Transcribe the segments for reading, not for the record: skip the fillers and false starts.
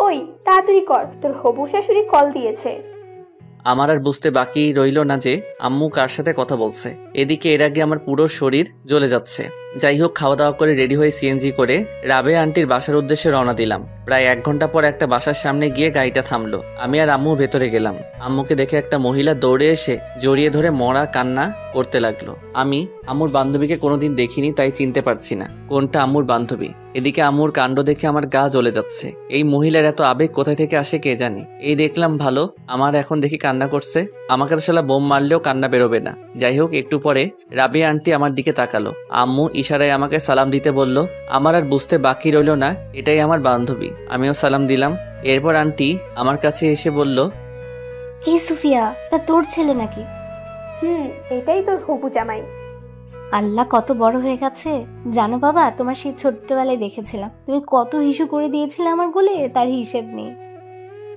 ওই তাড়াতাড়ি কর, তোর হবু শাশুড়ি কল দিয়েছে। আমার আর বুঝতে বাকি রইল না যে আম্মু কার সাথে কথা বলছে। এদিকে এর আগে আমার পুরো শরীর জ্বলে যাচ্ছে। যাই হোক, খাওয়া দাওয়া করে রেডি হয়ে সিএনজি করে রাবেয়া আন্টির বাসার উদ্দেশ্যে রওনা দিলাম। প্রায় 1 ঘন্টা পর একটা বাসার সামনে গিয়ে গাড়িটা থামলো। আমি আর আম্মু ভেতরে গেলাম। আম্মুকে দেখে একটা মহিলা দৌড়ে এসে জড়িয়ে ধরে মরা কান্না করতে লাগলো। আমি আম্মুর বান্ধবীকে কোনোদিন দেখিনি, তাই চিনতে পারছি না কোনটা আম্মুর বান্ধবী। এদিকে আম্মুর কাণ্ড দেখে আমার গা জ্বলে যাচ্ছে। এই মহিলার এত আবেগ কোথায় থেকে আসে কে জানে। এই দেখলাম ভালো, আমার এখন দেখি কান্না করছে। আমাকে তো শালা বোম মারলেও কান্না বেরোবে না। যাই হোক, একটু পরে রাবিয়া আন্টি আমার দিকে তাকালো। আম্মু ইশারায় আমাকে সালাম দিতে বলল। আমার আর বুঝতে বাকি রইল না এটাই আমার বান্ধবী। আমিও সালাম দিলাম। এরপর আন্টি আমার কাছে এসে বলল, এই সুফিয়া, না তোর ছেলে নাকি? এটাই তোর হবু জামাই। আল্লাহ, কত বড় হয়ে গেছে। জানো বাবা, তোমার সেই ছোট্টবেলায় দেখেছিলাম তুমি কত হিসু করে দিয়েছিলে আমার গোলে, তার হিসেব নেই।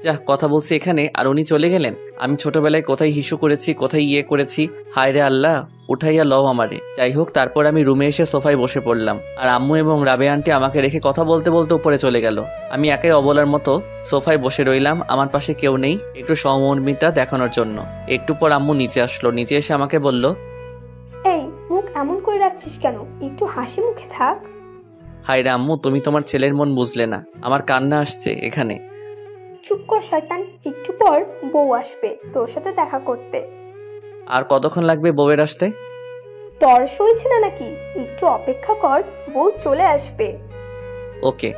যা কথা বলছি এখানে, আর উনি চলে গেলেন। আমি ছোটবেলায় কোথায় হিসু করেছি, কোথায় ইয়ে করেছি, হায় রে আল্লাহ, উঠাইয়া লও আমারে। যাই হোক, তারপর আমি রুমে এসে সোফায় বসে পড়লাম। আর আম্মু এবং রাবেয়া আন্টি আমাকে রেখে কথা বলতে বলতে উপরে চলে গেল। আমি একাই অবলার মতো সোফায় বসে রইলাম। আমার পাশে কেউ নেই, একটু সহমর্মিতা দেখানোর জন্য। একটু পর আম্মু নিচে আসলো। নিচে এসে আমাকে বলল, এই মুখ এমন করে রাখছিস কেন, একটু হাসি মুখে থাক। হায় রে আম্মু, তুমি তোমার ছেলের মন বুঝলে না। আমার কান্না আসছে এখানে। চুপ কর শয়তান, একটু পর বউ আসবে তোর সাথে দেখা করতে। আর কতক্ষণ লাগবে বউয়ের আসতে? তর সইছে না নাকি? একটু অপেক্ষা কর, বউ চলে আসবে। ওকে।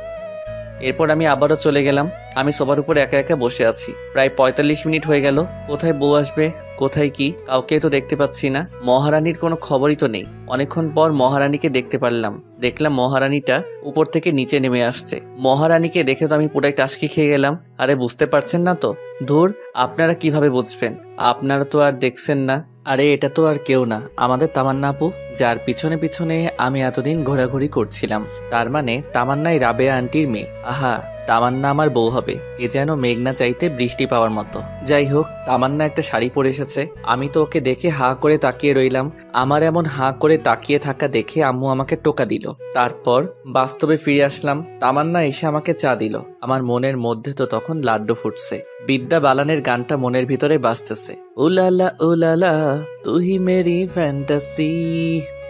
এরপর আমি আবারও চলে গেলাম। আমি সোফার উপর একা একা বসে আছি। প্রায় 45 মিনিট হয়ে গেল। কোথায় বউ আসবে, কোথায় কি, কাউকে তো দেখতে পাচ্ছি না। মহারানীর কোনো খবরই তো নেই। অনেকক্ষণ পর মহারানীকে দেখতে পারলাম। দেখলাম মহারানীটা উপর থেকে নিচে নেমে আসছে। মহারানীকে দেখে তো আমি পুরাই টাসকি খেয়ে গেলাম। আরে বুঝতে পারছেন না তো? ধুর, আপনারা কিভাবে বুঝবেন? আপনারা তো আর দেখছেন না। আরে এটা তো আর কেউ না, আমাদের তামান্না আপু, যার পিছনে পিছনে আমি এতদিন ঘোরাঘুরি করছিলাম। তার মানে তামান্নাই রাবেয়া আন্টির মেয়ে। আহা, তামান্না আমার বউ হবে, এ যেন মেঘনা চাইতে বৃষ্টি পাওয়ার মতো। যাই হোক, তামান্না একটা শাড়ি পরে এসেছে। আমি তো ওকে দেখে হাঁ করে তাকিয়ে রইলাম। আমার এমন হাঁ করে তাকিয়ে থাকা দেখে আম্মু আমাকে টোকা দিল। তারপর বাস্তবে ফিরে আসলাম। তামান্না এসে আমাকে চা দিল। আমার মনের মধ্যে তো তখন লাড্ডু ফুটছে। বিদ্যা বালানের গানটা মনের ভিতরে বাজতেছে, উলালা উলালা তুহি মেরি ফ্যান্টাসি।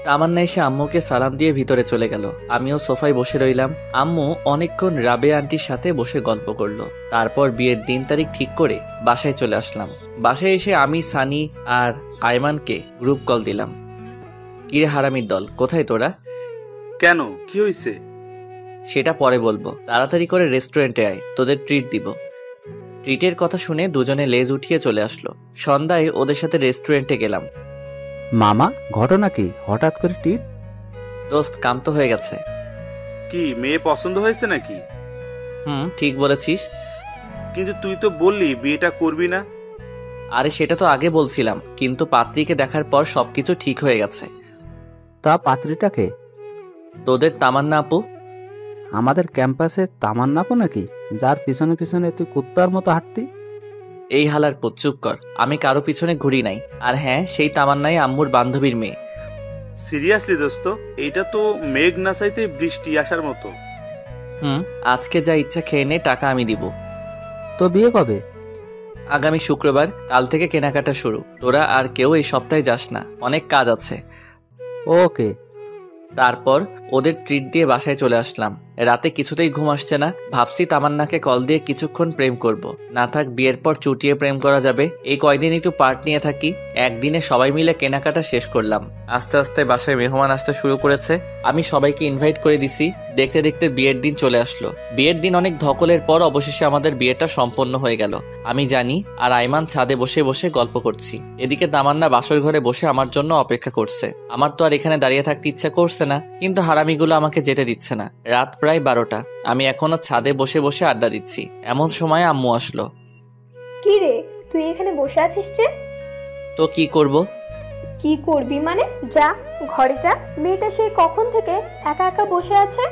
তামান্না এসে আম্মুকে সালাম দিয়ে ভিতরে চলে গেল। আমিও সোফায় বসে রইলাম। আম্মু অনেকক্ষণ রাবেয়া আন্টির সাথে বসে গল্প করলো। তারপর বিয়ের দিন তারিখ ঠিক করে বাসায় চলে আসলাম। বাসায় এসে আমি, সানি আর আয়মানকে গ্রুপ কল দিলাম। কিরে হারামির দল, কোথায় তোরা? কেন, কি হয়েছে? সেটা পরে বলবো, তাড়াতাড়ি করে রেস্টুরেন্টে আয়, তোদের ট্রিট দিব। ট্রিটের কথা শুনে দুজনে লেজ উঠিয়ে চলে আসলো। সন্ধ্যায় ওদের সাথে রেস্টুরেন্টে গেলাম। মামা, ঘটনা কি? হঠাৎ করে ট্রিট? দোস্ত, কাম তো হয়ে গেছে। কি মেয়ে পছন্দ হয়েছে নাকি? ঠিক বলেছিস। কিন্তু তুই তো বললি বিয়েটা করবি না। আরে সেটা তো আগে বলছিলাম, কিন্তু পাত্রীকে দেখার পর সবকিছু ঠিক হয়ে গেছে। তা পাত্রীটাকে? তোদের তামান্না আপু। আমাদের ক্যাম্পাসে তামান্না আপু নাকি, যার পিছনে পিছনে তুই কুত্তার মতো হাঁটতি? এই হালার পুত, চুপ কর। আমি কারো পিছনে ঘুরি নাই। আর হ্যাঁ, সেই তামান্নাই আম্মুর বান্ধবীর মেয়ে। সিরিয়াসলি দোস্ত, এটা তো মেঘ না চাইতে বৃষ্টি আসার মতো। আজকে যা ইচ্ছা খেয়ে নে, টাকা আমি দিব। তো বিয়ে কবে? আগামী শুক্রবার। কাল থেকে কেনাকাটা শুরু। তোরা আর কেউ এই সপ্তাহে যাস না, অনেক কাজ আছে। ওকে। তারপর ওদের ট্রিট দিয়ে বাসায় চলে আসলাম। রাতে কিছুতেই ঘুম আসছে না। ভাবছি তামান্নাকে কল দিয়ে কিছুক্ষণ প্রেম করব। না থাক, বিয়ের পর চুটিয়ে প্রেম করা যাবে। এই কয়দিন একটু পার্ট নিয়ে থাকি। একদিনে সবাই মিলে কেনাকাটা শেষ করলাম। আস্তে আস্তে বাসায় মেহমান আসতে শুরু করেছে। আমি সবাইকে ইনভাইট করে দিছি। দেখতে দেখতে বিয়ের দিন চলে আসলো। বিয়ের দিন অনেক ধকলের পর অবশেষে আমাদের বিয়েটা সম্পন্ন হয়ে গেল। আমি জানি, আর আইমান ছাদে বসে বসে গল্প করছি। এদিকে তামান্না বাসর ঘরে বসে আমার জন্য অপেক্ষা করছে। আমার তো আর এখানে দাঁড়িয়ে থাকতে ইচ্ছা করছে না, কিন্তু হারামিগুলো আমাকে যেতে দিচ্ছে না। রাত প্রায় 12টা। আমি এখনো ছাদে বসে বসে আড্ডা দিচ্ছি। এমন সময় আম্মু আসলো। কি রে, তুই এখানে বসে আছিস যে? তো কি করব? কি করবি মানে? যা ঘরে যা। মেয়েটা সে কখন থেকে একা একা বসে আছে।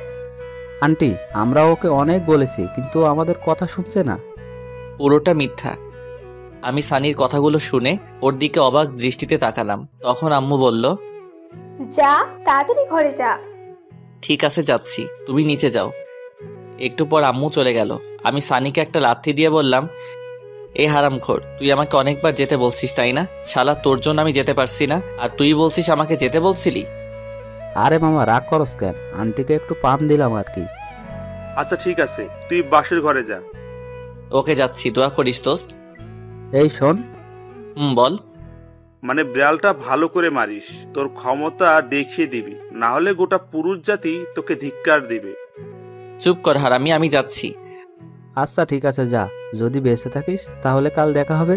আন্টি, আমরা ওকে অনেক বলেছি, কিন্তু আমাদের কথা শুনছে না। পুরোটা মিথ্যা। আমি সানির কথাগুলো শুনে ওর দিকে অবাক দৃষ্টিতে তাকালাম। তখন আম্মু বলল, যা তাড়াতাড়ি ঘরে যা। ঠিক আছে, যাচ্ছি, তুমি নিচে যাও। একটু পর আম্মু চলে গেল। আমি সানিকে একটা লাথি দিয়ে বললাম, এই হারামখোর, তুই আমাকে অনেকবার যেতে বলছিস তাই না? শালা, তোর জন্য আমি যেতে পারছি না, আর তুই বলছিস আমাকে যেতে বলছিলি? আরে মামা রাগ করস কেন? আন্টিকে একটু পাম দিলাম আর কি। আচ্ছা ঠিক আছে, তুই বাসের ঘরে যা। ওকে, যাচ্ছি, দোয়া করিস দোস্ত। এই শোন, বল। মানে বিড়ালটা ভালো করে মারিস, তোর ক্ষমতা দেখিয়ে দিবি, না হলে গোটা পুরুষ জাতি তোকে ধিক্কার দিবে। চুপ কর হারামি, আমি যাচ্ছি। আচ্ছা ঠিক আছে যা, যদি বেঁচে থাকিস তাহলে কাল দেখা হবে।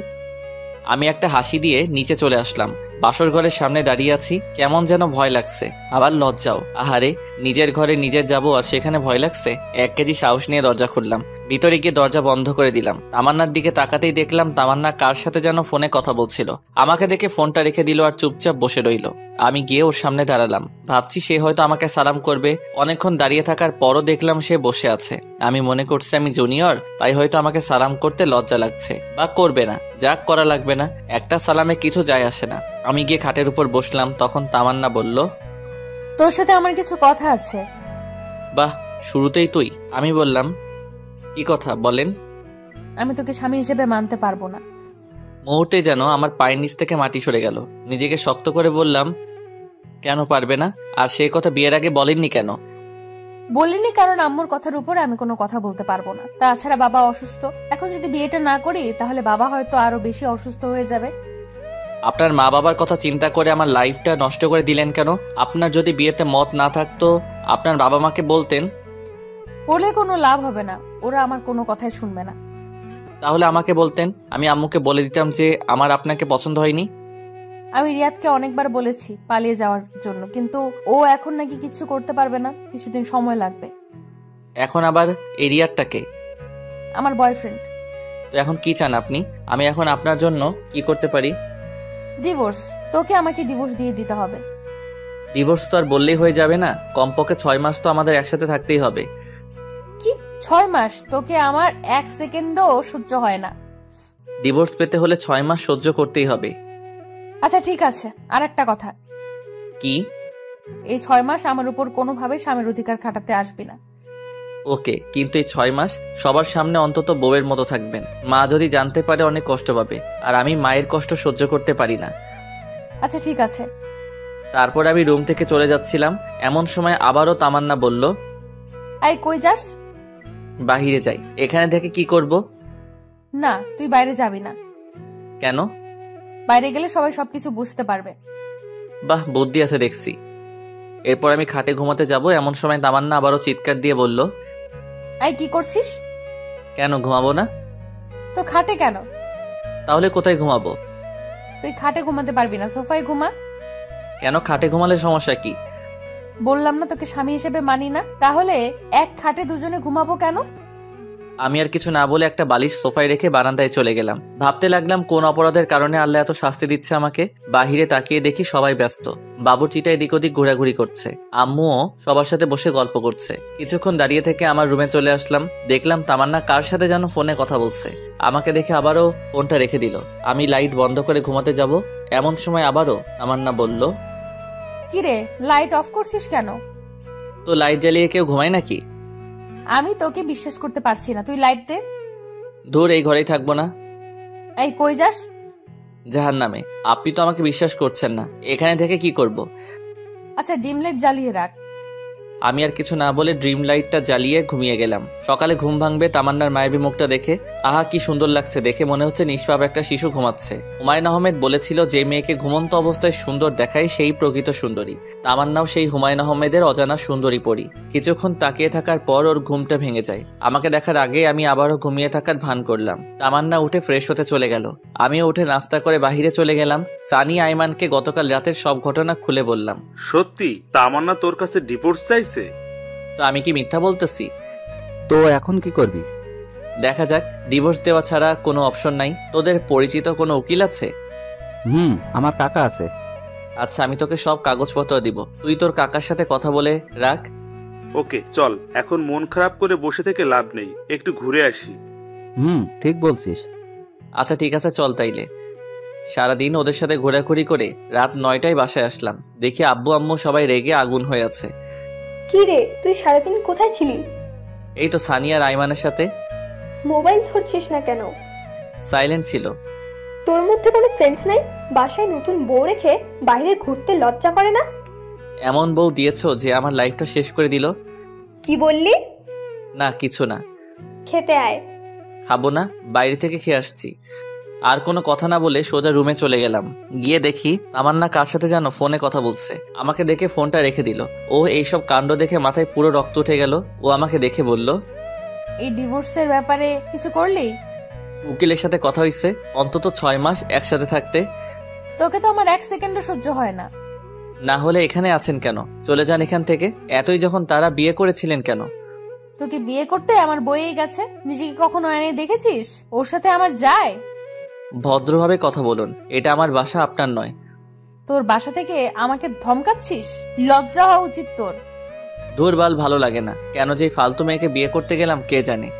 আমি একটা হাসি দিয়ে নিচে চলে আসলাম। বাসর ঘরের সামনে দাঁড়িয়ে আছি, কেমন যেন ভয় লাগছে, আবার লজ্জাও। আহারে, নিজের ঘরে নিজের যাবো আর সেখানে ভয় লাগছে। 1 কেজি সাহস নিয়ে দরজা খুললাম, ভিতরে গিয়ে দরজা বন্ধ করে দিলাম। তামান্নার দিকে তাকাতেই দেখলাম তামান্না কার সাথে যেন ফোনে কথা বলছিল। আমাকে দেখে ফোনটা রেখে দিল আর চুপচাপ বসে রইল। আমি গিয়ে ওর সামনে দাঁড়ালাম, ভাবছি সে হয়তো আমাকে সালাম করবে। অনেকক্ষণ দাঁড়িয়ে থাকার পরও দেখলাম সে বসে আছে। আমি মনে করছি আমি জুনিয়র, তাই হয়তো আমাকে সালাম করতে লজ্জা লাগছে, বা করবে না, যাক করা লাগবে না, একটা সালামে কিছু যায় আসে না। আমি গিয়ে খাটের উপর বসলাম, তখন তামান্না বলল, তোর সাথে আমার কিছু কথা আছে। বাহ, শুরুতেই তুই? আমি বললাম, কি কথা বলেন। আমি তোকে স্বামী হিসেবে মানতে পারবো না। মুহূর্তে যেন আমার পায়ের নিচ থেকে মাটি সরে গেল। নিজেকে শক্ত করে বললাম, কেন পারবে না? আর সেই কথা বিয়ের আগে বলেননি কেন? বলিনি কারণ আম্মুর কথার উপরে আমি কোনো কথা বলতে পারবো না। তাছাড়া বাবা অসুস্থ, এখন যদি বিয়েটা না করি তাহলে বাবা হয়তো আরো বেশি অসুস্থ হয়ে যাবে। আপনার মা বাবার কথা চিন্তা করে আমার লাইফটা নষ্ট করে দিলেন কেন? আপনার যদি বিয়েতে মত না থাকতো আপনার বাবা মাকে বলতেন। বলে কোনো লাভ হবে না, ওরা আমার কোনো কথাই শুনবে না। তাহলে আমাকে বলতেন, আমি আম্মুকে বলে দিতাম যে আমার আপনাকে পছন্দ হয়নি। আমি রিয়াদকে অনেকবার বলেছি পালিয়ে যাওয়ার জন্য, কিন্তু ও এখন নাকি কিছু করতে পারবে না, কিছুদিন সময় লাগবে। এখন আবার এই রিয়ারটাকে? আমার বয়ফ্রেন্ড। তো এখন কি চান আপনি? আমি এখন আপনার জন্য কি করতে পারি? ডিভোর্স। তোকে আমাকে ডিভোর্স দিয়ে দিতে হবে। ডিভোর্স তো আর বললেই হয়ে যাবে না, কমপক্ষে 6 মাস তো আমাদের একসাথে থাকতেই হবে। কি 6 মাস? তোকে আমার 1 সেকেন্ডও সহ্য হয় না। ডিভোর্স পেতে হলে 6 মাস সহ্য করতেই হবে। আচ্ছা ঠিক আছে, আর একটা কথা। কি? এই 6 মাস আমার উপর কোনোভাবে স্বামীর অধিকার খাটাতে আসবি না। ওকে, কিন্তু এই 6 মাস সবার সামনে অন্তত বউয়ের মতো থাকবেন। মা যদি জানতে পারে অনেক কষ্ট পাবে, আর আমি মায়ের কষ্ট সহ্য করতে পারি না। আচ্ছা ঠিক আছে। তারপর আমি রুম থেকে চলে যাচ্ছিলাম, এমন সময় আবারও তামান্না বলল, এই কই যাস? বাহিরে যাই। এখানে থেকে কি করব? না, তুই বাইরে যাবি না। কেন? বাইরে গেলে সবাই সবকিছু বুঝতে পারবে। বাহ, বুদ্ধি আছে দেখছি। এরপর আমি খাটে ঘুমাতে যাব, এমন সময় তামান্না আবারও চিৎকার দিয়ে বলল, এই কি করছিস? কেন ঘুমাবো না? তো খাটে কেন? তাহলে কোথায় ঘুমাবো? তুই খাটে ঘুমাতে পারবি না, সোফায় ঘুমা। কেন, খাটে ঘুমালে সমস্যা কি? বললাম না তোকে স্বামী হিসেবে মানি না, তাহলে এক খাটে দুজনে ঘুমাবো কেন? আমি আর কিছু না বলে একটা বালিশ সোফায় রেখে বারান্দায় চলে গেলাম। ভাবতে লাগলাম কোন অপরাধের কারণে আল্লাহ এত শাস্তি দিচ্ছে আমাকে। বাহিরে তাকিয়ে দেখি সবাই ব্যস্ত, বাবুর্চিটা এদিক ওদিক ঘোরাঘুরি করছে, আম্মুও সবার সাথে বসে গল্প করছে। কিছুক্ষণ দাঁড়িয়ে থেকে আমার রুমে চলে আসলাম, দেখলাম তামান্না কার সাথে যেন ফোনে কথা বলছে। আমাকে দেখে আবারও ফোনটা রেখে দিল। আমি লাইট বন্ধ করে ঘুমাতে যাব, এমন সময় আবারও তামান্না বলল, কিরে, লাইট অফ করছিস কেন? তো লাইট জ্বালিয়ে কেউ ঘুমায় নাকি? আমি তোকে বিশ্বাস করতে পারছি না, তুই লাইট দে। ধুর, এই ঘরেই থাকবো না। এই কই যাস? জাহান্নামে। আপনি তো আমাকে বিশ্বাস করছেন না, এখানে থেকে কি করব? আচ্ছা ডিম লাইট জ্বালিয়ে রাখ। আমি আর কিছু না বলে ড্রিম লাইটটা জ্বালিয়ে ঘুমিয়ে গেলাম। সকালে ঘুম ভাঙবে তামান্নার মায়াবী মুখটা দেখে। আহা, কি সুন্দর লাগছে দেখে, মনে হচ্ছে নিষ্পাপ একটা শিশু ঘুমাচ্ছে। হুমায়ুন আহমেদ বলেছিল, যে মেয়েকে ঘুমন্ত অবস্থায় সুন্দর দেখায় সেই প্রকৃত সুন্দরী। তামান্নাও সেই হুমায়ুন আহমেদের অজানা সুন্দরী পরী। কিছুক্ষণ তাকিয়ে থাকার পর ওর ঘুমটা ভেঙে যায়। আমাকে দেখার আগে আমি আবারও ঘুমিয়ে থাকার ভান করলাম। তামান্না উঠে ফ্রেশ হতে চলে গেল, আমিও উঠে নাস্তা করে বাহিরে চলে গেলাম। সানি আইমানকে গতকাল রাতের সব ঘটনা খুলে বললাম। সত্যি তামান্না তোর কাছে ডিভোর্স চাইছে? তো আমি কি মিথ্যা বলতেছি? তো এখন কি করবি? দেখা যাক, ডিভোর্স দেওয়া ছাড়া কোনো অপশন নাই। তোদের পরিচিত কোনো উকিল আছে? আমার কাকা আছে। আচ্ছা, আমি তোকে সব কাগজপত্র দিব, তুই তোর কাকার সাথে কথা বলে রাখ। ওকে চল, এখন মন খারাপ করে বসে থেকে লাভ নেই, একটু ঘুরে আসি। ঠিক বলছিস। আচ্ছা ঠিক আছে, চল তাইলে। সারাদিন ওদের সাথে ঘোরাঘুরি করে রাত 9টায় বাসায় আসলাম। দেখি আব্বু আম্মু সবাই রেগে আগুন হয়ে আছে। কি রে, তুই সারাদিন কোথায় ছিলি? এই তো সানি আর আইমানের সাথে। মোবাইল ধরছিস না কেন? সাইলেন্ট ছিল। তোর মধ্যে কোনো সেন্স নাই? বাসায় নতুন বউ রেখে বাইরে ঘুরতে লজ্জা করে না? এমন বউ দিয়েছো যে আমার লাইফটা শেষ করে দিল। কি বললি? না কিছু না। খেতে আয়। খাবো না, বাইরে থেকে খেয়ে আসছি। আর কোনো কথা না বলে সোজা রুমে চলে গেলাম। গিয়ে দেখি তামান্না কার সাথে যেন ফোনে কথা বলছে। আমাকে দেখে ফোনটা রেখে দিল। ও এইসব কাণ্ড দেখে মাথায় পুরো রক্ত উঠে গেল। ও আমাকে দেখে বলল, এই ডিভোর্সের ব্যাপারে কিছু করলি? উকিলের সাথে কথা হইছে, অন্তত 6 মাস একসাথে থাকতে। তোকে তো আমার 1 সেকেন্ডও সহ্য হয় না। না হলে এখানে আছেন কেন? চলে যান এখান থেকে। এতই যখন তারা বিয়ে করেছিলেন কেন? তোকে বিয়ে করতে আমার বইয়েই গেছে। নিজেকে কখনো আয়নায় দেখেছিস? ওর সাথে আমার যায়? ভদ্রভাবে কথা বলুন, এটা আমার বাসা, আপনার নয়। তোর বাসা থেকে আমাকে ধমকাচ্ছিস? লজ্জা হওয়া উচিত তোর। ধুরবাল, ভালো লাগে না। কেন যে ফালতু মেয়েকে বিয়ে করতে গেলাম কে জানে।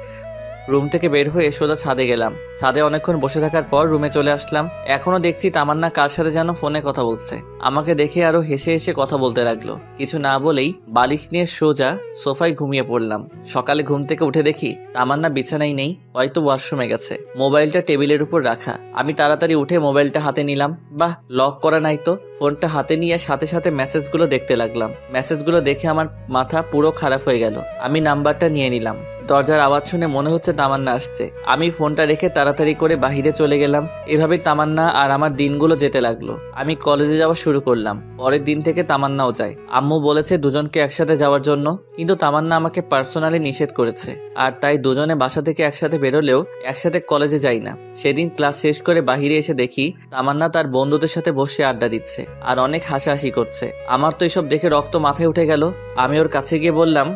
রুম থেকে বের হয়ে সোজা ছাদে গেলাম। ছাদে অনেকক্ষণ বসে থাকার পর রুমে চলে আসলাম। এখনো দেখছি তামান্না কার সাথে যেন ফোনে কথা বলছে। আমাকে দেখে আরো হেসে হেসে কথা বলতে লাগলো। কিছু না বলেই বালিশ নিয়ে সোজা সোফায় ঘুমিয়ে পড়লাম। সকালে ঘুম থেকে উঠে দেখি তামান্না বিছানায় নেই, হয়তো ওয়াশরুমে গেছে। মোবাইলটা টেবিলের উপর রাখা। আমি তাড়াতাড়ি উঠে মোবাইলটা হাতে নিলাম। বাহ, লক করা নাই তো। ফোনটা হাতে নিয়ে সাথে সাথে মেসেজগুলো দেখতে লাগলাম। মেসেজগুলো দেখে আমার মাথা পুরো খারাপ হয়ে গেল। আমি নাম্বারটা নিয়ে নিলাম। দরজার আওয়াজ শুনে মনে হচ্ছে তামান্না আসছে। আমি ফোনটা রেখে তাড়াতাড়ি করে বাহিরে চলে গেলাম। এভাবেই তামান্না আর আমার দিনগুলো যেতে লাগলো। আমি কলেজে যাওয়া শুরু করলাম। পরের দিন থেকে তামান্নাও যায়। আম্মু বলেছে দুজনকে একসাথে যাওয়ার জন্য, কিন্তু তামান্না আমাকে পার্সোনালি নিষেধ করেছে। আর তাই দুজনে বাসা থেকে একসাথে বেরোলেও একসাথে কলেজে যাই না। সেদিন ক্লাস শেষ করে বাহিরে এসে দেখি তামান্না তার বন্ধুদের সাথে বসে আড্ডা দিচ্ছে আর অনেক হাসাহাসি করছে। আমার তো এসব দেখে রক্ত মাথায় উঠে গেল। আমি ওর কাছে গিয়ে বললাম,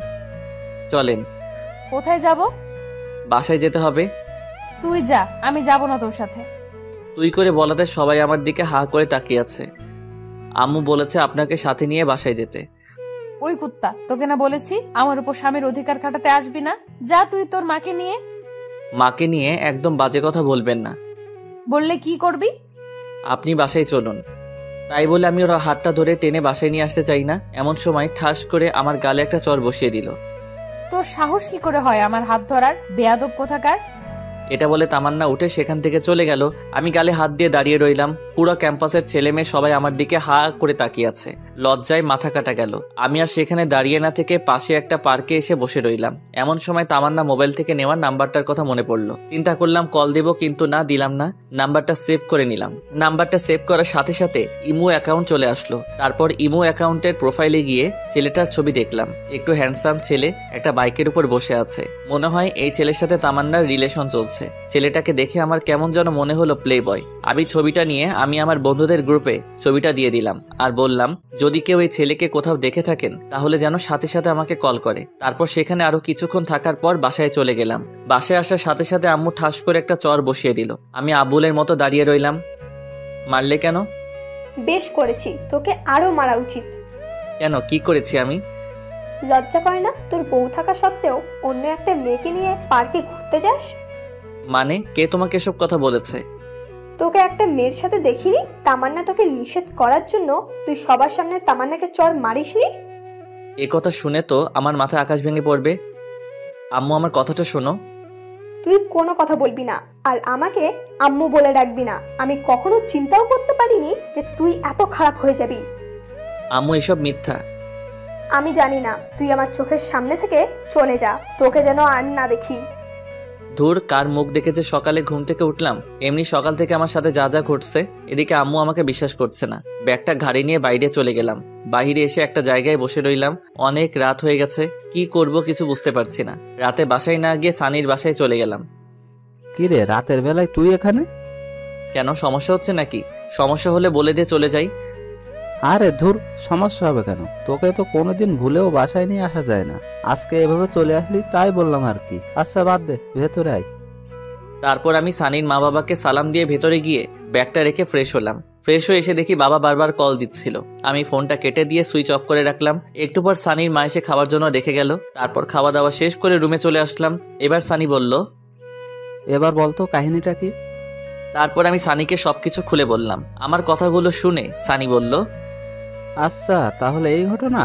চলেন। কোথায় যাব? বাসায় যেতে হবে। তুই যা, আমি যাব না তোর সাথে। তুই করে বলাতে সবাই আমার দিকে হা করে তাকিয়ে আছে। আম্মু বলেছে আপনাকে সাথে নিয়ে বাসায় যেতে। ওই কুত্তা, তোকে না বলেছি আমার উপর স্বামীর অধিকার খাটাতে আসবি না? যা তুই তোর মাকে নিয়ে। মাকে নিয়ে একদম বাজে কথা বলবেন না। বললে কি করবি? আপনি বাসায় চলুন। তাই বলে আমি ওর হাতটা ধরে টেনে বাসায় নিয়ে আসতে চাই না। এমন সময় ঠাস করে আমার গালে একটা চড় বসিয়ে দিল। তোর সাহস কি করে হয় আমার হাত ধরার? বেয়াদব কোথাকার। এটা বলে তামান্না উঠে সেখান থেকে চলে গেল। আমি গালে হাত দিয়ে দাঁড়িয়ে রইলাম। পুরো ক্যাম্পাসের ছেলে মেয়ে সবাই আমার দিকে হা করে তাকিয়ে আছে। লজ্জায় মাথা কাটা গেল। আমি আর সেখানে দাঁড়িয়ে না থেকে পাশে একটা পার্কে এসে বসে রইলাম। এমন সময় তামান্না মোবাইল থেকে নেওয়া নাম্বারটার কথা মনে পড়লো। চিন্তা করলাম কল দেব, কিন্তু না, দিলাম না। নাম্বারটা সেভ করে নিলাম। নাম্বারটা সেভ করার সাথে সাথে ইমো অ্যাকাউন্ট চলে আসলো। তারপর ইমো অ্যাকাউন্টের প্রোফাইলে গিয়ে ছেলেটার ছবি দেখলাম। একটু হ্যান্ডসাম ছেলে, একটা বাইকের উপর বসে আছে। মনে হয় এই ছেলের সাথে তামান্নার রিলেশন চলছে। ছেলেটাকে দেখে আমার কেমন যেন মনে হলো প্লে বয়। আমি ছবিটা নিয়ে আমি আমার বন্ধুদের গ্রুপে ছবিটা দিয়ে দিলাম আর বললাম, যদি কেউ এই ছেলেকে কোথাও দেখে থাকেন তাহলে যেন সাথে সাথে আমাকে কল করে। তারপর সেখানে আরো কিছুক্ষণ থাকার পর বাসায় চলে গেলাম। বাসায় আসার সাথে সাথে আম্মু ঠাস করে একটা চড় বসিয়ে দিল। আমি আবুলের মতো দাঁড়িয়ে রইলাম। মারলে কেন? বেশ করেছি, তোকে আরো মারা উচিত। কেন, কি করেছি আমি? লজ্জা করে না তোর বউ থাকা সত্ত্বেও অন্য একটা মেয়েকে নিয়ে পার্কে ঘুরতে যাস? মানে কে তোমাকে এসব কথা বলেছে? তোকে একটা মেয়ের সাথে দেখিনি? তামান্না তোকে নিষেধ করার জন্য তুই সবার সামনে তামান্নাকে চড় মারিসনি? এ কথা শুনে তো আমার মাথায় আকাশ ভেঙে পড়বে। আম্মু, আমার কথাটা শোনো। তুই কোনো কথা বলবি না আর আমাকে আম্মু বলে ডাকবি না। আমি কখনো চিন্তাও করতে পারিনি যে তুই এত খারাপ হয়ে যাবি। আম্মু, এসব মিথ্যা। আমি জানি না, তুই আমার চোখের সামনে থেকে চলে যা, তোকে যেন আর না দেখি। ধুর, কার মুখ দেখে যে সকালে ঘুম থেকে উঠলাম। এমনি সকাল থেকে আমার সাথে যা যা ঘটছে। এদিকে আম্মু আমাকে বিশ্বাস করছে না। ব্যাগটা ঘাড়ি নিয়ে বাইরে চলে গেলাম। বাইরে এসে একটা জায়গায় বসে রইলাম। অনেক রাত হয়ে গেছে, কি করব কিছু বুঝতে পারছি না। রাতে বাসায় না গিয়ে সানির বাসায় চলে গেলাম। কিরে, রাতের বেলায় তুই এখানে? কেন, সমস্যা হচ্ছে নাকি? সমস্যা হলে বলে দিয়ে চলে যাই। আরে ধুর, সমস্যা হবে কেন? তোকে তো কোনোদিন ভুলেও বাসায় নিয়ে আসা যায় না। আজকে এভাবে চলে আসলি তাই বললাম আর কি। আচ্ছা বাদ দে, ভেতরে আয়। তারপর আমি সানির মা বাবাকে সালাম দিয়ে ভেতরে গিয়ে ব্যাগটা রেখে ফ্রেশ হলাম। ফ্রেশ হয়ে এসে দেখি বাবা বারবার কল দিচ্ছিল। আমি ফোনটা কেটে দিয়ে সুইচ অফ করে রাখলাম। একটু পর সানির মা এসে খাওয়ার জন্য দেখে গেল। তারপর খাওয়া দাওয়া শেষ করে রুমে চলে আসলাম। এবার সানি বলল, এবার বলতো কাহিনীটা কি? তারপর আমি সানিকে সবকিছু খুলে বললাম। আমার কথাগুলো শুনে সানি বলল, আচ্ছা তাহলে এই ঘটনা।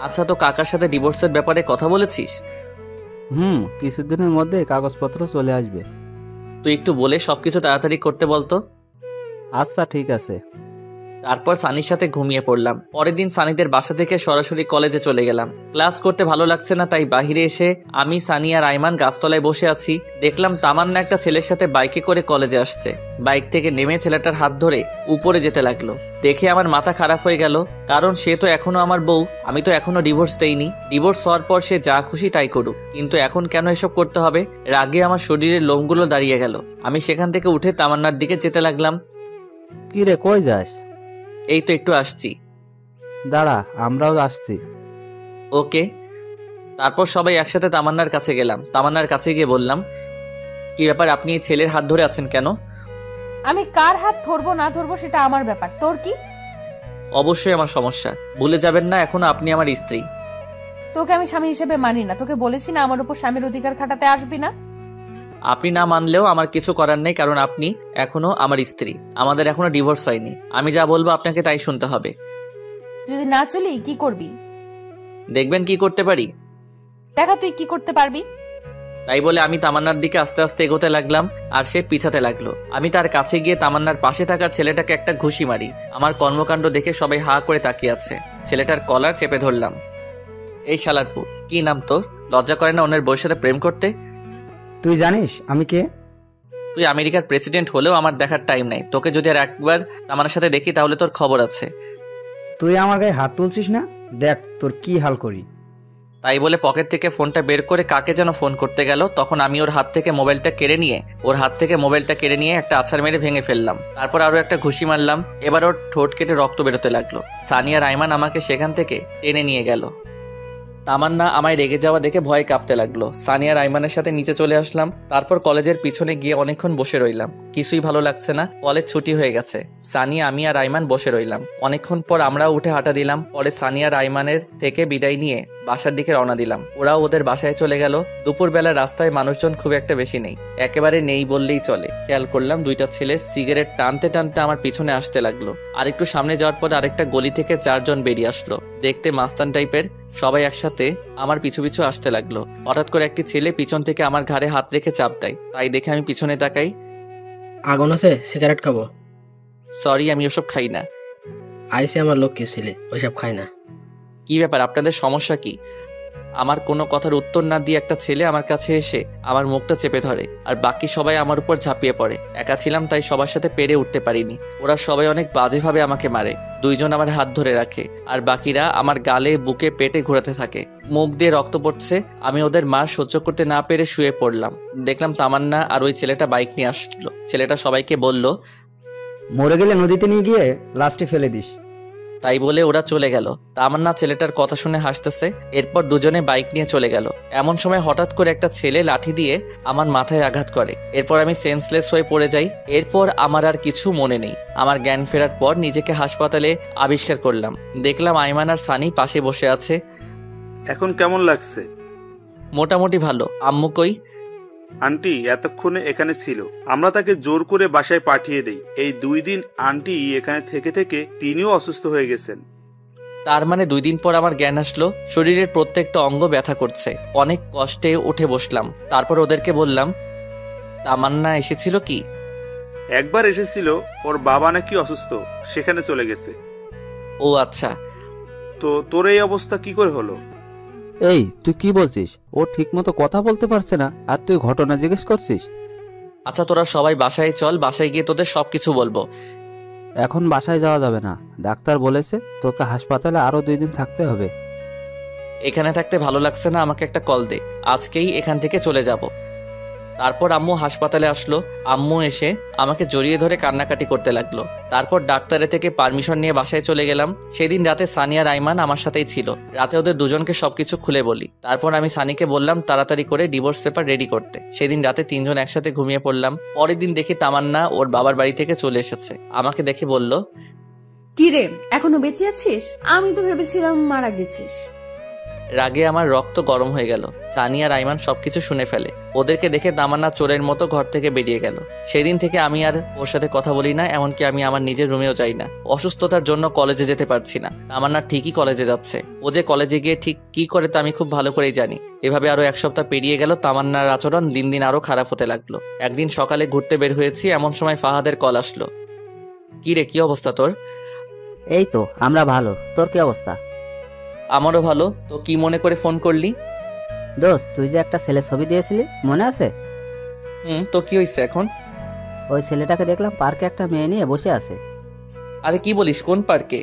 আচ্ছা, তো কাকার সাথে ডিভোর্সের ব্যাপারে কথা বলেছিস? কিছুদিনের মধ্যে কাগজপত্র চলে আসবে। তুই একটু বলে সবকিছু তাড়াতাড়ি করতে বলতো। আচ্ছা ঠিক আছে। তারপর সানির সাথে ঘুমিয়ে পড়লাম। পরের দিন সানিদের বাসা থেকে সরাসরি কলেজে চলে গেলাম। ক্লাস করতে ভালো লাগছে না, তাই বাহিরে এসে আমি, সানি আর আইমান গাছতলায় বসে আছি। দেখলাম তামান্না একটা ছেলের সাথে বাইকে করে কলেজে আসছে। বাইক থেকে নেমে ছেলেটার হাত ধরে উপরে যেতে লাগলো। দেখে আমার মাথা খারাপ হয়ে গেল, কারণ সে তো এখনো আমার বউ, আমি তো এখনো ডিভোর্স দেইনি। ডিভোর্স হওয়ার পর সে যা খুশি তাই করুক, কিন্তু এখন কেন এসব করতে হবে? রাগে আমার শরীরের লোমগুলো দাঁড়িয়ে গেল। আমি সেখান থেকে উঠে তামান্নার দিকে যেতে লাগলাম। কি রে, কই যাস? এই তো একটু আসছি। দাঁড়া, আমরাও আসছি। ওকে। তারপর সবাই একসাথে তামান্নার কাছে গেলাম। তামান্নার কাছে গিয়ে বললাম, কি ব্যাপার, আপনি এই ছেলের হাত ধরে আছেন কেন? আমি কার হাত ধরবো না ধরবো সেটা আমার ব্যাপার, তোর কি? অবশ্যই আমার সমস্যা, ভুলে যাবেন না এখনো আপনি আমার স্ত্রী। তোকে আমি স্বামী হিসেবে মানি না। তোকে বলেছি না আমার উপর স্বামীর অধিকার খাটাতে আসবি না। আপনি না মানলেও আমার কিছু করার নেই, কারণ আপনি এখনো আমার স্ত্রী। আমাদের এখনো ডিভোর্স হয়নি। আমি যা বলবো আপনাকে তাই শুনতে হবে। যদি না চলি কি করবি? দেখবেন কি করতে পারি। দেখা তুই কি করতে পারবি। তাই বলে আমি তামান্নার দিকে আস্তে আস্তে এগোতে লাগলাম, আর সে পিছাতে লাগলো। আমি তার কাছে গিয়ে তামান্নার পাশে থাকার ছেলেটাকে একটা ঘুষি মারি। আমার কর্মকাণ্ড দেখে সবাই হা করে তাকিয়ে আছে। ছেলেটার কলার চেপে ধরলাম। এই শালারপু, কি নাম তোর? লজ্জা করে না অন্যের বউয়ের সাথে প্রেম করতে? তুই জানিস আমি কে? তুই আমেরিকার প্রেসিডেন্ট হলেও আমার দেখার টাইম নাই। তোকে যদি আর একবার তামান্নার সাথে দেখি তাহলে তোর খবর আছে। তুই আমার গায়ে হাত তুলছিস না? দেখ তোর কি হাল করি। তাই বলে পকেট থেকে ফোনটা বের করে কাকে যেন ফোন করতে গেল। তখন আমি ওর হাত থেকে মোবাইলটা কেড়ে নিয়ে একটা আছাড় মেরে ভেঙে ফেললাম। তারপর আরো একটা ঘুষি মারলাম। এবার ওর ঠোঁট কেটে রক্ত বেরোতে লাগলো। সানিয়া রাইমান আমাকে সেখান থেকে টেনে নিয়ে গেল। তামান্না আমায় রেগে যাওয়া দেখে ভয়ে কাঁপতে লাগলো। সানিয়া রাইমানের সাথে নিচে চলে আসলাম। তারপর কলেজের পিছনে গিয়ে অনেকক্ষণ বসে রইলাম। কিছুই ভালো লাগছে না, কলেজ ছুটি হয়ে গেছে। সানিয়া, আমি আর রাইমান বসে রইলাম। অনেকক্ষণ পর আমরাও উঠে হাঁটা দিলাম। পরে সানিয়া রাইমানের থেকে বিদায় নিয়ে বাসার দিকে রওনা দিলাম। ওরাও ওদের বাসায় চলে গেল। দুপুরবেলা রাস্তায় মানুষজন খুব একটা বেশি নেই, একেবারে নেই বললেই চলে। খেয়াল করলাম দুইটা ছেলে সিগারেট টানতে টানতে আমার পিছনে আসতে লাগলো। আর একটু সামনে যাওয়ার পর আরেকটা গলি থেকে 4 জন বেরিয়ে আসলো, দেখতে মাস্তান টাইপের। সবাই একসাথে আমার পিছু পিছু আসতে লাগলো। হঠাৎ করে একটি ছেলে পিছন থেকে আমার ঘাড়ে হাত রেখে চাপ দেয়। তাই দেখে আমি পিছনে তাকাই। আগুন আছে, সিগারেট খাবো? সরি, আমি ওসব খাই না। আইসে আমার লোক কে ছিলে, ওইসব খাই না। কি ব্যাপার, আপনাদের সমস্যা কি? আমার কোনো কথার উত্তর না দিয়ে একটা ছেলে আমার কাছে এসে আমার মুখটা চেপে ধরে, আর বাকি সবাই আমার উপর ঝাঁপিয়ে পড়ে। একা ছিলাম তাই সবার সাথে পেরে উঠতে পারিনি। ওরা সবাই অনেক বাজেভাবে আমাকে মারে। 2 জন আমার হাত ধরে রাখে, আর বাকিরা আমার গালে, বুকে, পেটে ঘোরাতে থাকে। মুখ দিয়ে রক্ত পড়ছে। আমি ওদের মার সহ্য করতে না পেরে শুয়ে পড়লাম। দেখলাম তামান্না আর ওই ছেলেটা বাইক নিয়ে আসলো। ছেলেটা সবাইকে বলল, মরে গেলে নদীতে নিয়ে গিয়ে লাস্টে ফেলে দিস। তাই বলে ওরা চলে গেল। তামান্না ছেলেটার কথা শুনে হাসতেছে। এরপর দুজনে বাইক নিয়ে চলে গেল। এমন সময় হঠাৎ করে একটা ছেলে লাঠি দিয়ে আমার মাথায় আঘাত করে। এরপর আমি সেন্সলেস হয়ে পড়ে যাই। এরপর আমার আর কিছু মনে নেই। আমার জ্ঞান ফেরার পর নিজেকে হাসপাতালে আবিষ্কার করলাম। দেখলাম আইমান আর সানি পাশে বসে আছে। এখন কেমন লাগছে? মোটামুটি ভালো। আম্মু কই? আন্টি এতক্ষণে এখানে ছিল। আমরা তাকে জোর করে বাসায় পাঠিয়ে দেই। এই 2 দিন আন্টি এখানে থেকে থেকে তিনিও অসুস্থ হয়ে গেছেন। তার মানে 2 দিন পর আমার জ্ঞান আসলো। শরীরের প্রত্যেকটা অঙ্গ ব্যথা করছে। অনেক কষ্টে উঠে বসলাম। তারপর ওদেরকে বললাম, তামান্না এসেছিল কি? একবার এসেছিল, ওর বাবা নাকি অসুস্থ, সেখানে চলে গেছে। ও আচ্ছা। তো তোর এই অবস্থা কি করে হলো? এই তুই কি বলছিস? ও ঠিক মতো কথা বলতে পারছে না, আর তুই ঘটনা জিজ্ঞেস করছিস? আচ্ছা তোরা সবাই বাসায় চল, বাসায় গিয়ে তোদের সবকিছু বলবো। এখন বাসায় যাওয়া যাবে না, ডাক্তার বলেছে তোকে হাসপাতালে আরো 2 দিন থাকতে হবে। এখানে থাকতে ভালো লাগছে না, আমাকে একটা কল দে, আজকেই এখান থেকে চলে যাব। তারপর আম্মু হাসপাতালে আসলো। আম্মু এসে আমাকে জড়িয়ে ধরে কান্নাকাটি করতে লাগলো। তারপর ডাক্তারের থেকে পারমিশন নিয়ে বাসায় চলে গেলাম। সেদিন রাতে সানিয়া রাইমান আমার সাথেই ছিল। রাতে ওদের দুজনকে সবকিছু খুলে বলি। তারপর আমি সানিকে বললাম তাড়াতাড়ি করে ডিভোর্স পেপার রেডি করতে। সেদিন রাতে 3 জন একসাথে ঘুমিয়ে পড়লাম। পরের দিন দেখি তামান্না ওর বাবার বাড়ি থেকে চলে এসেছে। আমাকে দেখে বলল, কি রে, এখনো বেঁচে আছিস? আমি তো ভেবেছিলাম মারা গেছিস। রাগে আমার রক্ত গরম হয়ে গেল। সানি আর আইমান সবকিছু শুনে ফেলে। ওদেরকে দেখে তামান্না চোরের মতো ঘর থেকে বেরিয়ে গেল। সেদিন থেকে আমি আর ওর সাথে কথা বলি না, এমনকি আমি আমার নিজের রুমেও যাই না। অসুস্থতার জন্য কলেজে যেতে পারছি না। তামান্না ঠিকই কলেজে যাচ্ছে। ও যে কলেজে গিয়ে ঠিক কি করে তা আমি খুব ভালো করেই জানি। এভাবে আরো 1 সপ্তাহ পেরিয়ে গেল। তামান্নার আচরণ দিন দিন আরো খারাপ হতে লাগলো। একদিন সকালে ঘুরতে বের হয়েছি, এমন সময় ফাহাদের কল আসলো। কি রে, কি অবস্থা তোর? এই তো আমরা ভালো, তোর কি অবস্থা? আমারও ভালো। তো কি মনে করে ফোন করলি? দোস্ত, তুই যে একটা ছেলে ছবি দিয়েছিলি মনে আছে? তো কি হয়েছে এখন? ওই ছেলেটাকে দেখলাম পার্কে একটা মেয়ে নিয়ে বসে আছে। আরে কি বলিস, কোন পার্কে?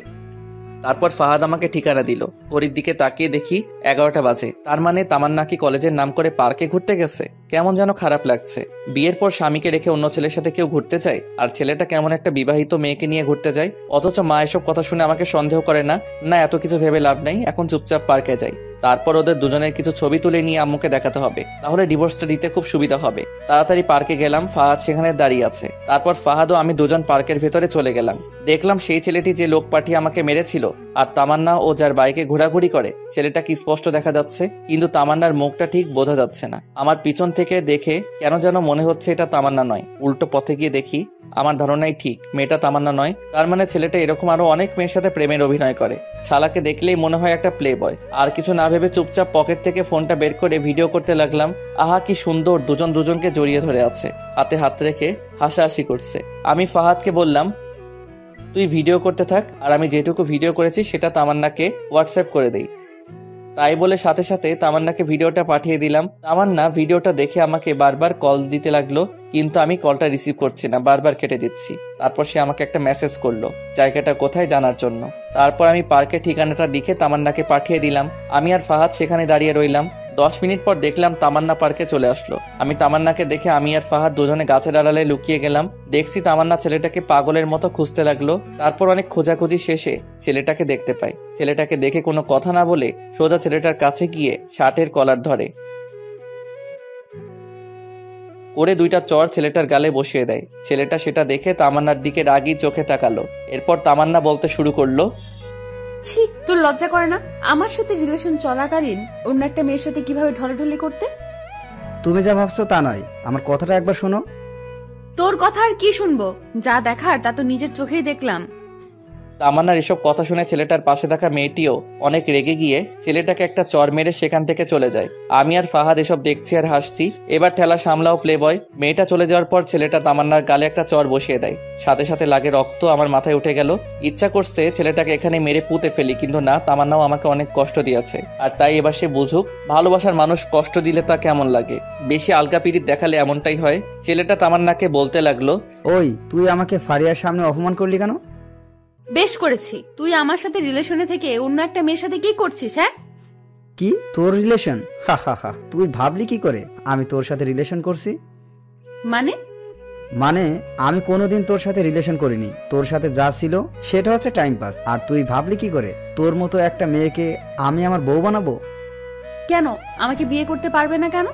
তারপর ফাহাদ আমাকে ঠিকানা দিল। ঘড়ির দিকে তাকিয়ে দেখি 11টা বাজে। তার মানে তামান্না কি কলেজের নাম করে পার্কে ঘুরতে গেছে? কেমন যেন খারাপ লাগছে। বিয়ের পর স্বামীকে রেখে অন্য ছেলের সাথে কেউ ঘুরতে যায়, আর ছেলেটা কেমন একটা বিবাহিত মেয়েকে নিয়ে ঘুরতে যায়। অথচ মা এসব কথা শুনে আমাকে সন্দেহ করে না। না, এত কিছু ভেবে লাভ নাই, এখন চুপচাপ পার্কে যাই। তারপর ওদের দুজনের কিছু ছবি তুলে নিয়ে আম্মুকে দেখাতে হবে, তাহলে ডিভোর্সটা দিতে খুব সুবিধা হবে। তাড়াতাড়ি পার্কে গেলাম। ফাহাদ সেখানে দাঁড়িয়ে আছে। তারপর ফাহাদ ও আমি দুজন পার্কের ভেতরে চলে গেলাম। দেখলাম সেই ছেলেটি যে লোক পাঠিয়ে আমাকে মেরেছিল আর তামান্না ও যার বাইকে ঘোরাঘুরি করে, ছেলেটা কি স্পষ্ট দেখা যাচ্ছে, কিন্তু তামান্নার মুখটা ঠিক বোঝা যাচ্ছে না। আমার পিছন থেকে দেখে কেন যেন মনে হচ্ছে এটা তামান্না নয়। উল্টো পথে গিয়ে দেখি আমার ধারণাই ঠিক, মেয়েটা তামান্না নয়। তার মানে ছেলেটা এরকম আরো অনেক মেয়ের সাথে প্রেমের অভিনয় করে। শালাকে দেখলেই মনে হয় একটা প্লে বয়। আর কিছু না ভেবে চুপচাপ পকেট থেকে ফোনটা বের করে ভিডিও করতে লাগলাম। আহা কি সুন্দর, দুজন দুজনকে জড়িয়ে ধরে আছে, হাতে হাত রেখে হাসাহাসি করছে। আমি ফাহাদকে বললাম, তুই ভিডিও করতে থাক, আর আমি যেটুকু ভিডিও করেছি সেটা তামান্নাকে হোয়াটসঅ্যাপ করে দেই। তাই বলে সাথে সাথে তামান্নাকে ভিডিওটা পাঠিয়ে দিলাম। তামান্না ভিডিওটা দেখে আমাকে বারবার কল দিতে লাগলো, কিন্তু আমি কলটা রিসিভ করছি না, বারবার কেটে দিচ্ছি। তারপর সে আমাকে একটা মেসেজ করলো জায়গাটা কোথায় জানার জন্য। তারপর আমি পার্কের ঠিকানাটা লিখে তামান্নাকে পাঠিয়ে দিলাম। আমি আর ফাহাদ সেখানে দাঁড়িয়ে রইলাম। 10 মিনিট পর দেখলাম তামান্না পার্কে চলে আসলো। আমি তামান্নাকে দেখে আমি আর ফাহাদ দুজনে গাছের আড়ালে লুকিয়ে গেলাম। দেখছি তামান্না ছেলেটাকে পাগলের মতো খুঁজতে লাগলো। তারপর অনেক খোঁজাখুঁজি শেষে ছেলেটাকে দেখতে পাই। ছেলেটাকে দেখে কোনো কথা না বলে সোজা ছেলেটার কাছে গিয়ে শার্টের কলার ধরে করে 2টা চড় ছেলেটার গালে বসিয়ে দেয়। ছেলেটা সেটা দেখে তামান্নার দিকে রাগী চোখে তাকালো। এরপর তামান্না বলতে শুরু করলো, ছি, তোর লজ্জা করে না আমার সাথে রিলেশন চলাকালীন অন্য একটা মেয়ের সাথে কিভাবে ঢলাঢলি করতে? তুমি যা ভাবছো তা নয়, আমার কথাটা একবার শোনো। তোর কথা আর কি শুনবো? যা দেখার তা তো নিজের চোখেই দেখলাম। তামান্নার এসব কথা শুনে ছেলেটার পাশে থাকা মেয়েটিও অনেক রেগে গিয়ে ছেলেটাকে একটা চর মেরে সেখান থেকে চলে যায়। আমি আর ফাহাদ এসব দেখছি আর হাসছি। এবার ঠেলা সামলাও প্লে বয়। মেয়েটা চলে যাওয়ার পর ছেলেটা তামান্নার গালে একটা চর বসিয়ে দেয়। সাথে সাথে লাগে রক্ত আমার মাথায় উঠে গেল। ইচ্ছা করছে ছেলেটাকে এখানে মেরে পুঁতে ফেলি, কিন্তু না, তামান্নাও আমাকে অনেক কষ্ট দিয়েছে, আর তাই এবার সে বুঝুক ভালোবাসার মানুষ কষ্ট দিলে তা কেমন লাগে। বেশি আলগা পিরিত দেখালে এমনটাই হয়। ছেলেটা তামান্নাকে বলতে লাগলো, ওই তুই আমাকে ফারিয়ার সামনে অপমান করলি কেন? বেশ করেছি। তুই আমার সাথে রিলেশনে থেকে অন্য একটা মেয়ের সাথে কি করছিস? হ্যাঁ, কি তোর রিলেশন? হা হা হা, তুই ভাবলি কি করে আমি তোর সাথে রিলেশন করছি? মানে আমি কোনোদিন তোর সাথে রিলেশন করিনি। তোর সাথে যা ছিল সেটা হচ্ছে টাইম পাস। আর তুই ভাবলি কি করে তোর মতো একটা মেয়েকে আমি আমার বউ বানাবো? কেন আমাকে বিয়ে করতে পারবে না কেন?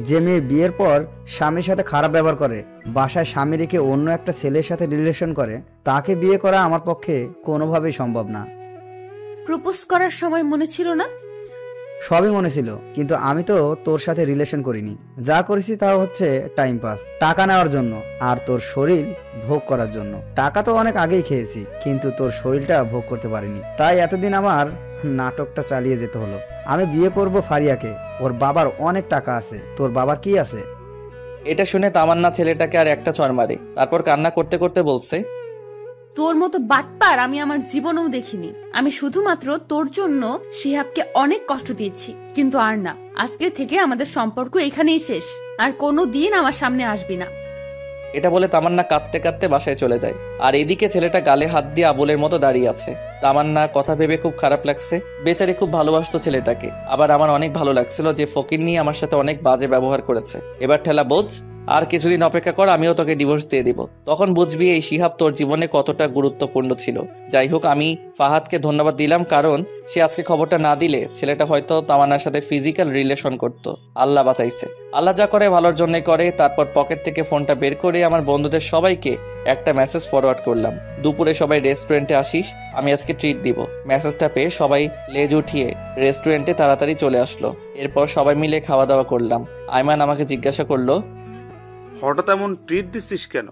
যে মেয়ে বিয়ের পর স্বামীর সাথে খারাপ ব্যবহার করে, বাসায় স্বামী রেখে অন্য একটা ছেলের সাথে রিলেশন করে, তাকে বিয়ে করা আমার পক্ষে কোনোভাবেই সম্ভব না। প্রপোজ করার সময় মনে ছিল না? সবই মনে ছিল, কিন্তু আমি তো তোর সাথে রিলেশন করিনি। যা করেছি তা হচ্ছে টাইম পাস, টাকা নেওয়ার জন্য আর তোর শরীর ভোগ করার জন্য। টাকা তো অনেক আগেই খেয়েছি, কিন্তু তোর শরীরটা ভোগ করতে পারিনি। তাই এতদিন আমার নাটকটা চালিয়ে যেতে হলো। আমি বিয়ে করব ফারিয়াকে। ওর বাবার অনেক টাকা আছে। তোর বাবার কি আছে? এটা শুনে তামান্না ছেলেটাকে আর একটা চড় মারে। তারপর কান্না করতে করতে বলছে, তোর মতো বাটপার আমি আমার জীবনেও দেখিনি। আমি শুধুমাত্র তোর জন্য শিহাবকে অনেক কষ্ট দিয়েছি, কিন্তু আর না। আজকে থেকে আমাদের সম্পর্ক এখানেই শেষ। আর কোনো দিন আমার সামনে আসবি না। এটা বলে তামান্না কাঁদতে কাঁদতে বাসায় চলে যায়। আর এদিকে ছেলেটা গালে হাত দিয়ে আবুলের মতো দাঁড়িয়ে আছে। তামান্না কথা ভেবে খুব খারাপ লাগছে। বেচারি খুব ভালোবাসতো ছেলেটাকে। আবার আমার অনেক ভালো লাগছিল যে ফকির নিয়ে আমার সাথে অনেক বাজে ব্যবহার করেছে। এবার ঠেলা বোঝ। আর কিছুদিন অপেক্ষা কর, আমিও তোকে ডিভোর্স দিয়ে দিব। তখন বুঝবি এই শিহাব তোর জীবনে কতটা গুরুত্বপূর্ণ ছিল। যাই হোক, আমি ফাহাদকে ধন্যবাদ দিলাম, কারণ সে আজকে খবরটা না দিলে ছেলেটা হয়তো তামান্নার সাথে ফিজিক্যাল রিলেশন করত। আল্লাহ বাঁচাইছে। আল্লাহ যা করে ভালোর জন্যই করে। তারপর পকেট থেকে ফোনটা বের করে আমার বন্ধুদের সবাইকে একটা মেসেজ ফরওয়ার্ড করলাম, দুপুরে সবাই রেস্টুরেন্টে আসিস, আমি আজকে ট্রিট দিব। মেসেজটা পেয়ে সবাই লেজ উঠিয়ে রেস্টুরেন্টে তাড়াতাড়ি চলে আসলো। এরপর সবাই মিলে খাওয়া দাওয়া করলাম। আইমান আমাকে জিজ্ঞাসা করলো, হঠাৎ এমন ট্রিট দিচ্ছিস কেন?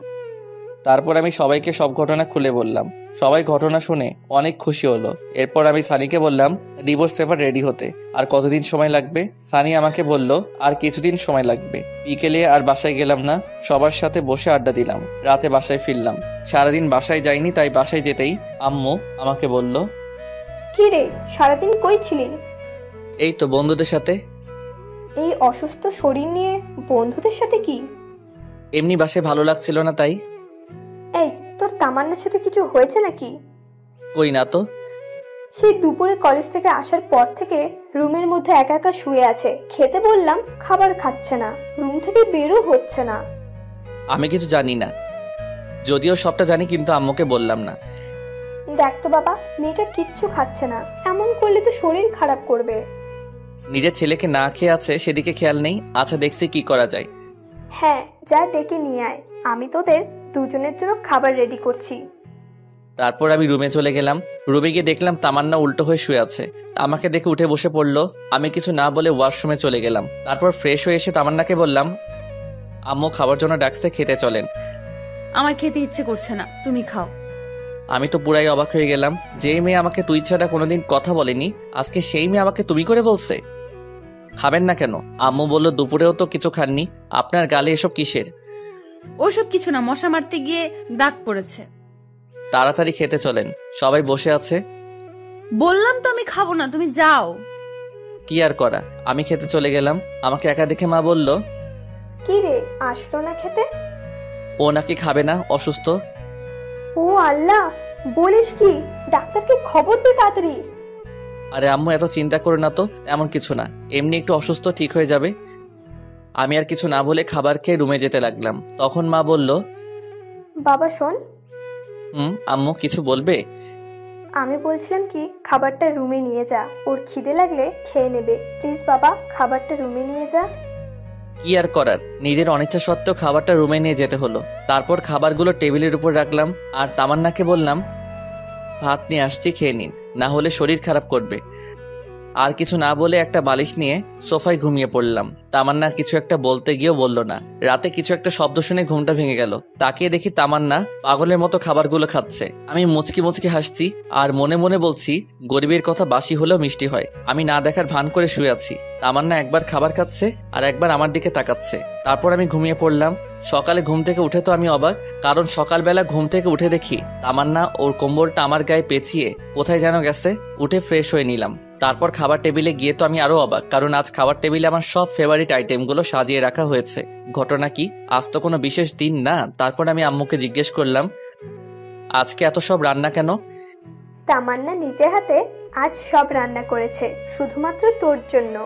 তারপর আমি সবাইকে সব ঘটনা খুলে বললাম। সবাই ঘটনা শুনে অনেক খুশি হলো। এরপর আমি সানিকে বললাম ডিভোর্স পেপার রেডি হতে আর কতদিন সময় লাগবে। সানি আমাকে বলল আর কিছুদিন সময় লাগবে। বিকেলে আর বাসায় গেলাম না, সবার সাথে বসে আড্ডা দিলাম। রাতে বাসায় ফিরলাম। সারাদিন বাসায় যাইনি, তাই বাসায় যেতেই আম্মু আমাকে বলল, কি রে, সারাদিন কই ছিলি? এই তো বন্ধুদের সাথে। এই অসুস্থ শরীর নিয়ে বন্ধুদের সাথে কি? এমনি বাসায় ভালো লাগছিল না তাই। এই, তোর তামান্নার সাথে কিছু হয়েছে নাকি? কই না তো। সেই দুপুরে কলেজ থেকে আসার পর থেকে রুমের মধ্যে একা একা শুয়ে আছে। খেতে বললাম, খাবার খাচ্ছে না, রুম থেকে বেরও হচ্ছে না। আমি কিছু জানি না, যদিও সবটা জানি, কিন্তু আম্মুকে বললাম না। দেখ তো বাবা, মেয়েটা কিচ্ছু খাচ্ছে না, এমন করলে তো শরীর খারাপ করবে। নিজের ছেলেকে না খেয়ে আছে সেদিকে খেয়াল নেই। আচ্ছা, দেখছি কি করা যায়। হ্যাঁ, যা ডেকে নিয়ে আয়, আমি তোদের দুজনের জন্য খাবার রেডি করছি। তারপর আমি রুমে চলে গেলাম। রুমে গিয়ে দেখলাম তামান্না উল্টো হয়ে শুয়ে আছে। আমাকে দেখে উঠে বসে পড়লো। আমি কিছু না বলে ওয়াশরুমে চলে গেলাম। তারপর ফ্রেশ হয়ে এসে তামান্নাকে বললাম, আম্মু খাবার জন্য ডাকছে, খেতে চলেন। আমার খেতে ইচ্ছে করছে না, তুমি খাও। আমি তো পুরাই অবাক হয়ে গেলাম। যে মেয়ে আমাকে তুই ছাড়া কোনোদিন কথা বলেনি, আজকে সেই মেয়ে আমাকে তুমি করে বলছে। খাবেন না কেন? আম্মু বলল দুপুরেও তো কিছু খাননি, আপনার গালে এসব কিসের? ওসব কিছু না, মশা মারতে গিয়ে দাগ পড়েছে। তাড়াতাড়ি খেতে চলেন, সবাই বসে আছে। বললাম তো আমি খাবো না, তুমি যাও। কি আর করা, আমি খেতে চলে গেলাম। আমাকে একা দেখে মা বলল, কি রে, আসলো না খেতে? ও নাকি খাবে না, অসুস্থ। ও আল্লাহ, বলিস কি? ডাক্তারকে খবর দে তাড়াতাড়ি। আরে আম্মু, এত চিন্তা করো না তো, এমন কিছু না, এমনি একটু অসুস্থ, ঠিক হয়ে যাবে। আমি আর কিছু না বলে খাবার খেয়ে রুমে যেতে লাগলাম। তখন মা বলল, বাবা শোন। আম্মু কিছু বলবে? আমি বলছিলাম কি, খাবারটা রুমে নিয়ে যা, ওর খিদে লাগলে খেয়ে নেবে। প্লিজ বাবা, খাবারটা রুমে নিয়ে যা। কি আর করার, নিজের অনিচ্ছা সত্ত্বেও খাবারটা রুমে নিয়ে যেতে হলো। তারপর খাবারগুলো টেবিলের উপর রাখলাম আর তামান্নাকে বললাম, ভাত নিয়ে আসছি, খেয়ে নিন, না হলে শরীর খারাপ করবে। আর কিছু না বলে একটা বালিশ নিয়ে সোফায় ঘুমিয়ে পড়লাম। তামান্না কিছু একটা বলতে গিয়েও বলল না। রাতে কিছু একটা শব্দ শুনে ঘুমটা ভেঙে গেল। তাকিয়ে দেখি তামান্না পাগলের মতো খাবারগুলো খাচ্ছে। আমি মুচকি মুচকি হাসছি আর মনে মনে বলছি, গরিবের কথা বাসি হলেও মিষ্টি হয়। আমি না দেখার ভান করে শুয়ে আছি। তামান্না একবার খাবার খাচ্ছে আর একবার আমার দিকে তাকাচ্ছে। তারপর আমি ঘুমিয়ে পড়লাম। সকালে ঘুম থেকে উঠে তো আমি অবাক, কারণ সকালবেলা ঘুম থেকে উঠে দেখি তামান্না ওর কম্বলটা আমার গায়ে পেঁচিয়ে কোথায় যেন গেছে। উঠে ফ্রেশ হয়ে নিলাম। তারপর খাবার টেবিলে গিয়ে তো আমি আরো অবাক, কারণ আজ খাবার টেবিলে আমার সব ফেভারিট আইটেমগুলো সাজিয়ে রাখা হয়েছে। ঘটনা কি, আজ তো কোনো বিশেষ দিন না। তারপর আমি আম্মুকে জিজ্ঞেস করলাম, আজকে এত সব রান্না কেন? তামান্না নিজের হাতে আজ সব রান্না করেছে, শুধুমাত্র তোর জন্য।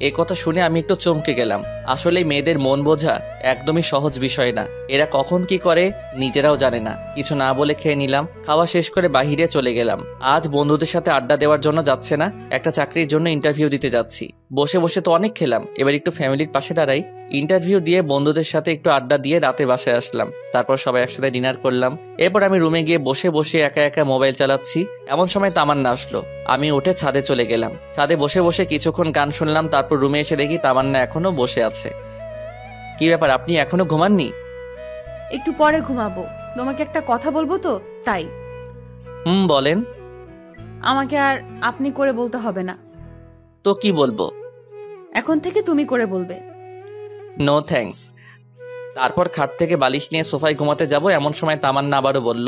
এই কথা শুনে আমি একটু চমকে গেলাম। আসলে মেয়েদের মন বোঝা একদমই সহজ বিষয় না। এরা কখন কি করে নিজেরাও জানে না। কিছু না বলে খেয়ে নিলাম। খাওয়া শেষ করে বাহিরে চলে গেলাম। আজ বন্ধুদের সাথে আড্ডা দেওয়ার জন্য যাচ্ছে না, একটা চাকরির জন্য ইন্টারভিউ দিতে যাচ্ছি। বসে বসে তো অনেক খেলাম, এবার একটু ফ্যামিলির পাশে দাঁড়াই। ইন্টারভিউ দিয়ে বন্ধুদের সাথে একটু আড্ডা দিয়ে রাতে বাসায় আসলাম। তারপর সবাই একসাথে ডিনার করলাম। এরপর আমি রুমে গিয়ে বসে বসে একা একা মোবাইল চালাচ্ছি। এমন সময় তামান্না আসলো। আমি উঠে ছাদে চলে গেলাম। ছাদে বসে বসে কিছুক্ষণ গান শুনলাম। তারপর রুমে এসে দেখি তামান্না এখনো বসে আছে। কি ব্যাপার, আপনি এখনো ঘুমাননি? একটু পরে ঘুমাবো, তোমাকে একটা কথা বলবো তো তাই। বলেন। আমাকে আর আপনি করে বলতে হবে না। তো কি বলবো? এখন থেকে তুমি করে বলবে। No thanks. তারপর খাট থেকে বালিশ নিয়ে সোফায় ঘুমাতে যাব। এমন সময় তামান্না আবারও বলল,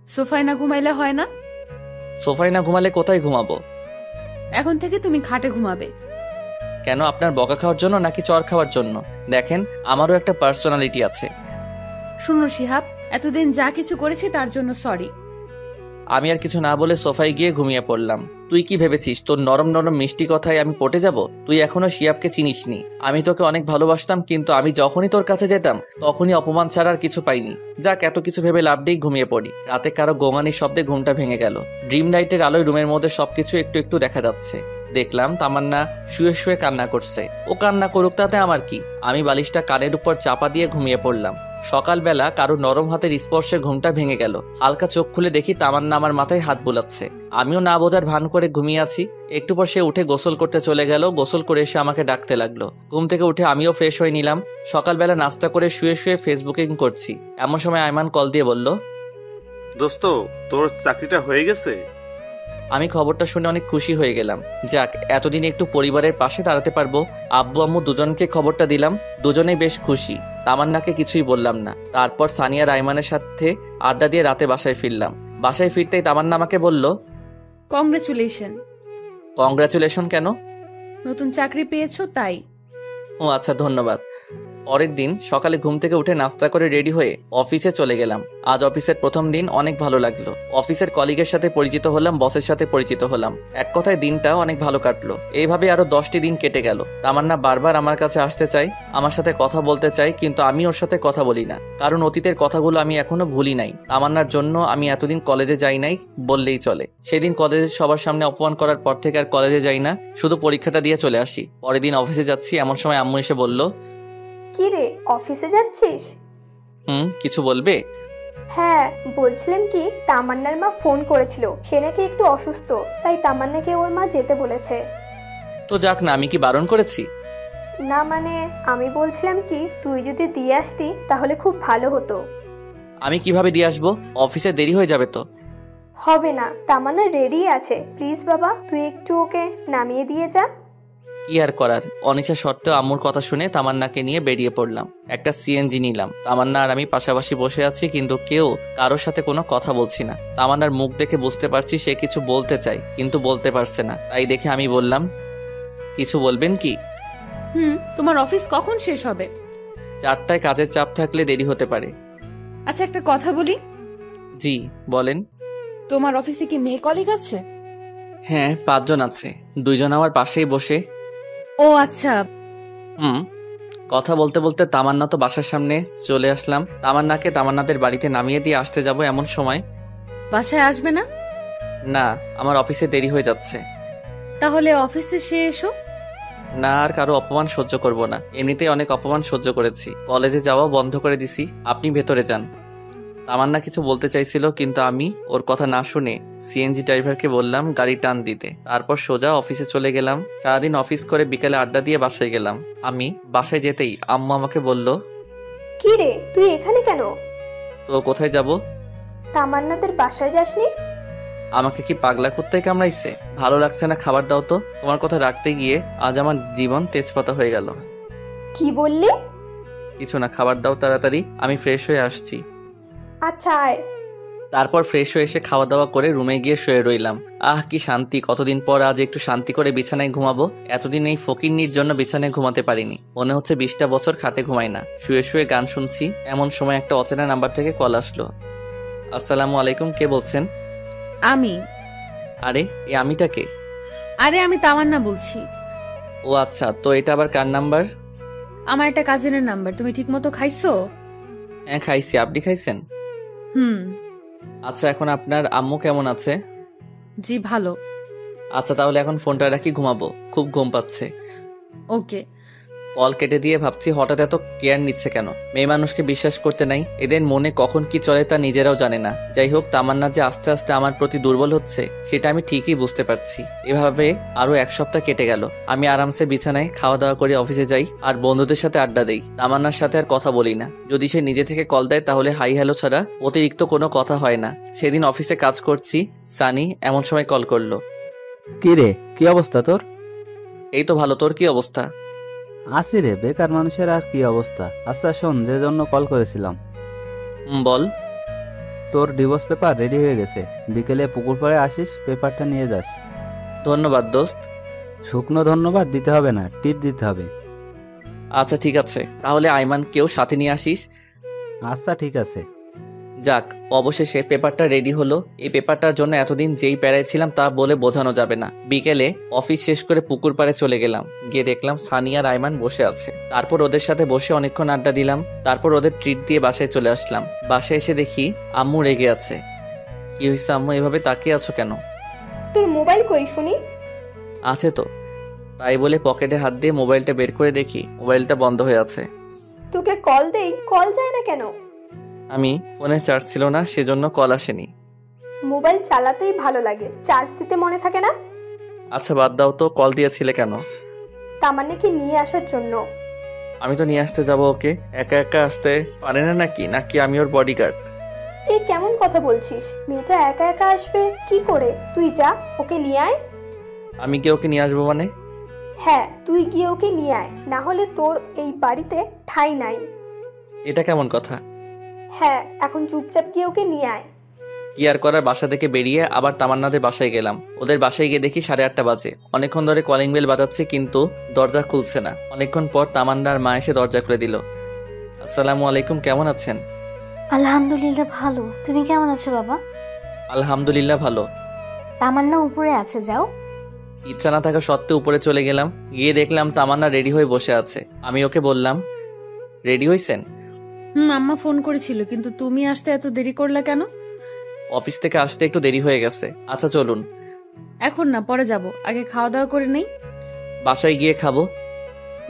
সোফায় না ঘুমাইলে হয় না? সোফায় না ঘুমালে কোথায় ঘুমাবো? এখন থেকে তুমি খাটে ঘুমাবে। কেন, আপনার বকা খাওয়ার জন্য নাকি চর খাওয়ার জন্য? দেখেন, আমারও একটা পার্সোনালিটি আছে। শুনো শিহাব, এতদিন যা কিছু করেছি তার জন্য সরি। আমি আর কিছু না বলে সোফায় গিয়ে ঘুমিয়ে পড়লাম। তুই কি ভেবেছিস তোর নরম নরম মিষ্টি কথায় আমি পটে যাব? তুই এখনো শিয়াবকে চিনিসনি। আমি তোকে অনেক ভালোবাসতাম, কিন্তু আমি যখনই তোর কাছে যেতাম তখনই অপমান ছাড়া আর কিছু পাইনি। যাক, এত কিছু ভেবে লাভ নেই, ঘুমিয়ে পড়ি। রাতে কারো গোঙানির শব্দে ঘুমটা ভেঙে গেল। ড্রিম লাইটের আলোয় রুমের মধ্যে সবকিছু একটু একটু দেখা যাচ্ছে। দেখলাম তামান্না শুয়ে শুয়ে কান্না করছে। ও কান্না করুক, তাতে আমার কি? আমি বালিশটা কানের উপর চাপা দিয়ে ঘুমিয়ে পড়লাম। সকালবেলা কারো নরম হাতের স্পর্শে ঘুমটা ভেঙে গেল। হালকা চোখ খুলে দেখি তামান্না আমার মাথায় হাত বুলাচ্ছে। আমিও না বোঝার ভান করে ঘুমিয়ে আছি। একটু পর সে উঠে গোসল করতে চলে গেল। গোসল করে এসে আমাকে ডাকতে লাগলো। ঘুম থেকে উঠে আমিও ফ্রেশ হয়ে নিলাম। সকালবেলা নাস্তা করে শুয়ে শুয়ে ফেসবুকিং করছি। এমন সময় আইমান কল দিয়ে বলল, দোস্ত, তোর চাকরিটা হয়ে গেছে? আমি খবরটা শুনে অনেক খুশি হয়ে গেলাম। যাক, এতদিন একটু পরিবারের পাশে দাঁড়াতে পারবো। আব্বু আম্মু দুজনকে খবরটা দিলাম। দুজনেই বেশ খুশি। তামান্নাকে কিছুই বললাম না। তারপর সানিয়া রাইমানের সাথে আড্ডা দিয়ে রাতে বাসায় ফিরলাম। বাসায় ফিরতেই তামান্না আমাকে বলল, কংগ্রেচুলেশন। কংগ্রাচুলেশন কেন? নতুন চাকরি পেয়েছো তাই। ও আচ্ছা, ধন্যবাদ। পরের দিন সকালে ঘুম থেকে উঠে নাস্তা করে রেডি হয়ে অফিসে চলে গেলাম। আজ অফিসের প্রথম দিন, অনেক ভালো লাগলো। অফিসের কলিগের সাথে পরিচিত হলাম, বসের সাথে পরিচিত হলাম। এক কথায় দিনটা অনেক ভালো কাটলো। এইভাবে আরো 10টি দিন কেটে গেল। তামান্না বারবার আমার কাছে আসতে চাই, আমার সাথে কথা বলতে চাই, কিন্তু আমি ওর সাথে কথা বলি না। কারণ অতীতের কথাগুলো আমি এখনো ভুলি নাই। তামান্নার জন্য আমি এতদিন কলেজে যাই নাই বললেই চলে। সেদিন কলেজে সবার সামনে অপমান করার পর থেকে আর কলেজে যাই না, শুধু পরীক্ষাটা দিয়ে চলে আসি। পরের দিন অফিসে যাচ্ছি, এমন সময় আম্মু এসে বলল, কি রে, অফিসে যাচ্ছিস? কিছু বলবে? হ্যাঁ, বলছিলাম কি, তামান্নার মা ফোন করেছিল। সে নাকি একটু অসুস্থ, তাই তামান্নাকে ওর মা যেতে বলেছে। তো যাক না, আমি কি বারণ করেছি? না মানে, আমি বলছিলাম কি, তুই যদি দিয়ে আসতি তাহলে খুব ভালো হতো। আমি কিভাবে দিয়ে আসবো? অফিসে দেরি হয়ে যাবে তো। হবে না, তামান্না রেডি আছে। প্লিজ বাবা, তুই একটু ওকে নামিয়ে দিয়ে যা। কি আর করার, অনিচ্ছা সত্ত্বেও আম্মুর কথা শুনে তামান্নাকে নিয়ে বেরিয়ে পড়লাম। একটা সিএনজি নিলাম। তামান্না আর আমি পাশাপাশি বসে আছি, কিন্তু কেউ কারোর সাথে কোনো কথা বলছি না। তামান্নার মুখ দেখে বুঝতে পারছি সে কিছু বলতে চায়, কিন্তু বলতে পারছে না। তাই দেখে আমি বললাম, কিছু বলবেন কি? তোমার অফিস কখন শেষ হবে? 4টায়। কাজের চাপ থাকলে দেরি হতে পারে। আচ্ছা, একটা কথা বলি। জি বলেন। তোমার অফিসে কি মেয়ে কলিগ আছে? হ্যাঁ, 5 জন আছে। 2 জন আমার পাশেই বসে। ও আচ্ছা। কথা বলতে বলতে তামান্না তো বাসার সামনে চলে আসলাম। তামান্নাদের বাড়িতে নামিয়ে দিয়ে আসতে যাব এমন সময়, বাসায় আসবে না? না, আমার অফিসে দেরি হয়ে যাচ্ছে। তাহলে অফিসে সে এসো। না, আর কারো অপমান সহ্য করব না। এমনিতেই অনেক অপমান সহ্য করেছি। কলেজে যাওয়া বন্ধ করে দিছি। আপনি ভেতরে যান। তামান্না কিছু বলতে চাইছিল, কিন্তু আমি ওর কথা না শুনে সিএনজি ড্রাইভারকে বললাম গাড়ি টান দিতে। তারপর সোজা অফিসে চলে গেলাম। সারাদিন অফিস করে বিকেলে আড্ডা দিয়ে বাসায় গেলাম। আমি বাসায় যেতেই আম্মু আমাকে বলল, কি রে, তুই এখানে কেন? তো কোথায় যাব? তামান্নাদের বাসায় যাসনি? আমাকে কি পাগলা কুত্তায় কামড়াইছে? ভালো লাগছে না, খাবার দাও তো। তোমার কথা রাখতে গিয়ে আজ আমার জীবন তেজপাতা হয়ে গেল। কি বললি? কিছু না, খাবার দাও তাড়াতাড়ি, আমি ফ্রেশ হয়ে আসছি। আচ্ছা আয়। তারপর ফ্রেশ হয়ে এসে খাওয়া দাওয়া করে রুমে গিয়ে শুয়ে রইলাম। কি শান্তি! কতদিন পর আজ একটু শান্তি করে বিছানায় ঘুমাবো। এতদিন এই ফকিন্নির জন্য বিছানায় ঘুমাতে পারিনি। মনে হচ্ছে 20টা বছর খাটে ঘুমাই না। শুয়ে শুয়ে গান শুনছি, এমন সময় একটা অচেনা নাম্বার থেকে কল আসলো। আসসালামু আলাইকুম, কে বলছেন? আমি। আরে, এই আমিটাকে? আরে, আমি তামান্না বলছি। ও আচ্ছা, তো এটা আবার কার নাম্বার? আমার একটা কাজিনের নাম্বার। তুমি ঠিক মতো খাইছো? হ্যাঁ খাইছি, আপনি খাইছেন? আচ্ছা, এখন আপনার আম্মু কেমন আছে? জি ভালো। আচ্ছা, তাহলে এখন ফোনটা রাখি, ঘুমাবো, খুব ঘুম পাচ্ছে। ওকে। কল কেটে দিয়ে ভাবছি হঠাৎ এত কেয়ার নিচ্ছে কেন। মেয়ে মানুষকে বিশ্বাস করতে নাই। এদের মনে কখন কি চলে তা নিজেরাও জানে না। যাই হোক, তামান্না যে আস্তে আস্তে আমার প্রতি দুর্বল হচ্ছে সেটা আমি ঠিকই বুঝতে পারছি। এভাবে আরো 1 সপ্তাহ কেটে গেল। আমি আরামসে বিছানায় খাওয়া দাওয়া করে অফিসে যাই আর বন্ধুদের সাথে আড্ডা দেই। তামান্নার সাথে আর কথা বলি না। যদি সে নিজে থেকে কল দেয় তাহলে হাই হ্যালো ছাড়া অতিরিক্ত কোনো কথা হয় না। সেদিন অফিসে কাজ করছি, সানি এমন সময় কল করলো। কি রে, কি অবস্থা তোর? এই তো ভালো, তোর কি অবস্থা? আসি রে, বেকার মানুষের আর কি অবস্থা। আচ্ছা শোন, যে জন্য কল করেছিলাম। বল। তোর ডিভোর্স পেপার রেডি হয়ে গেছে। বিকেলে পুকুর পাড়ে আসিস, পেপারটা নিয়ে যাস। ধন্যবাদ দোস্ত। শুকনো ধন্যবাদ দিতে হবে না, টিপ দিতে হবে। আচ্ছা ঠিক আছে, তাহলে আইমানকেও সাথে নিয়ে আসিস। আচ্ছা ঠিক আছে। যাক, অবশেষে পেপারটা রেডি হলো। এই পেপারটার জন্য এতদিন যেই প্যারায় ছিলাম তা বলে বোঝানো যাবে না। বিকেলে অফিস শেষ করে পুকুর পাড়ে চলে গেলাম। গিয়ে দেখলাম সানিয়া আর আইমান বসে আছে। তারপর ওদের সাথে বসে অনেকক্ষণ আড্ডা দিলাম। তারপর ওদের ট্রিট দিয়ে বাসায় চলে আসলাম। বাসায় এসে দেখি আম্মু রেগে আছে। কি হয়েছে আম্মু, এভাবে তাকিয়ে আছো কেন? তোর মোবাইল কই শুনি? আছে তো। তাই বলে পকেটে হাত দিয়ে মোবাইলটা বের করে দেখি মোবাইলটা বন্ধ হয়ে আছে। তোকে কল দেই, কল যায় না কেন? আমি ফোনে চার্জ ছিল না, সেজন্য কল আসেনি। মোবাইল চালাতেই ভালো লাগে, চার্জ দিতে মনে থাকে না। আচ্ছা বাদ দাও তো, কল দিয়েছিলে কেন? তামান্নাকে নিয়ে আসার জন্য। আমি তো নিয়ে আসতে যাবো ওকে, একা একা আসতে পারে না নাকি আমি ওর বডিগার্ড? এই কেমন কথা বলছিস? মেয়েটা একা একা আসবে কি করে? তুই যা, ওকে নিয়ে আয়। আমি গিয়ে ওকে নিয়ে আসবো মানে? হ্যাঁ, তুই গিয়ে ওকে নিয়ে আয়, না হলে তোর এই বাড়িতে ঠাঁই নাই। এটা কেমন কথা? হ্যাঁ, এখন চুপচাপ গিয়ে ওকে নিয়ে আয়। কি আর করার, বাসা থেকে বেরিয়ে আবার তামান্নাদের বাসায় গেলাম। ওদের বাসায় গিয়ে দেখি 8:30 বাজে। অনেকক্ষণ ধরে কলিং বেল বাজাচ্ছে কিন্তু দরজা খুলছে না। অনেকক্ষণ পর তামান্নার মা এসে দরজা খুলে দিল। আসসালামু আলাইকুম, কেমন আছেন? আলহামদুলিল্লাহ ভালো। তুমি কেমন আছো বাবা? আলহামদুলিল্লাহ ভালো। তামান্না উপরে আছে, যাও। ইচ্ছা না থাকা সত্ত্বেও উপরে চলে গেলাম। গিয়ে দেখলাম তামান্না রেডি হয়ে বসে আছে। আমি ওকে বললাম, রেডি হইছেন? আম্মা ফোন করেছিল, কিন্তু তুমি আসতে এত দেরি করলা কেন? অফিস থেকে আসতে একটু দেরি হয়ে গেছে। আচ্ছা চলুন। এখন না, পরে যাব, আগে খাওয়া দাওয়া করে নেই। বাসায় গিয়ে খাবো।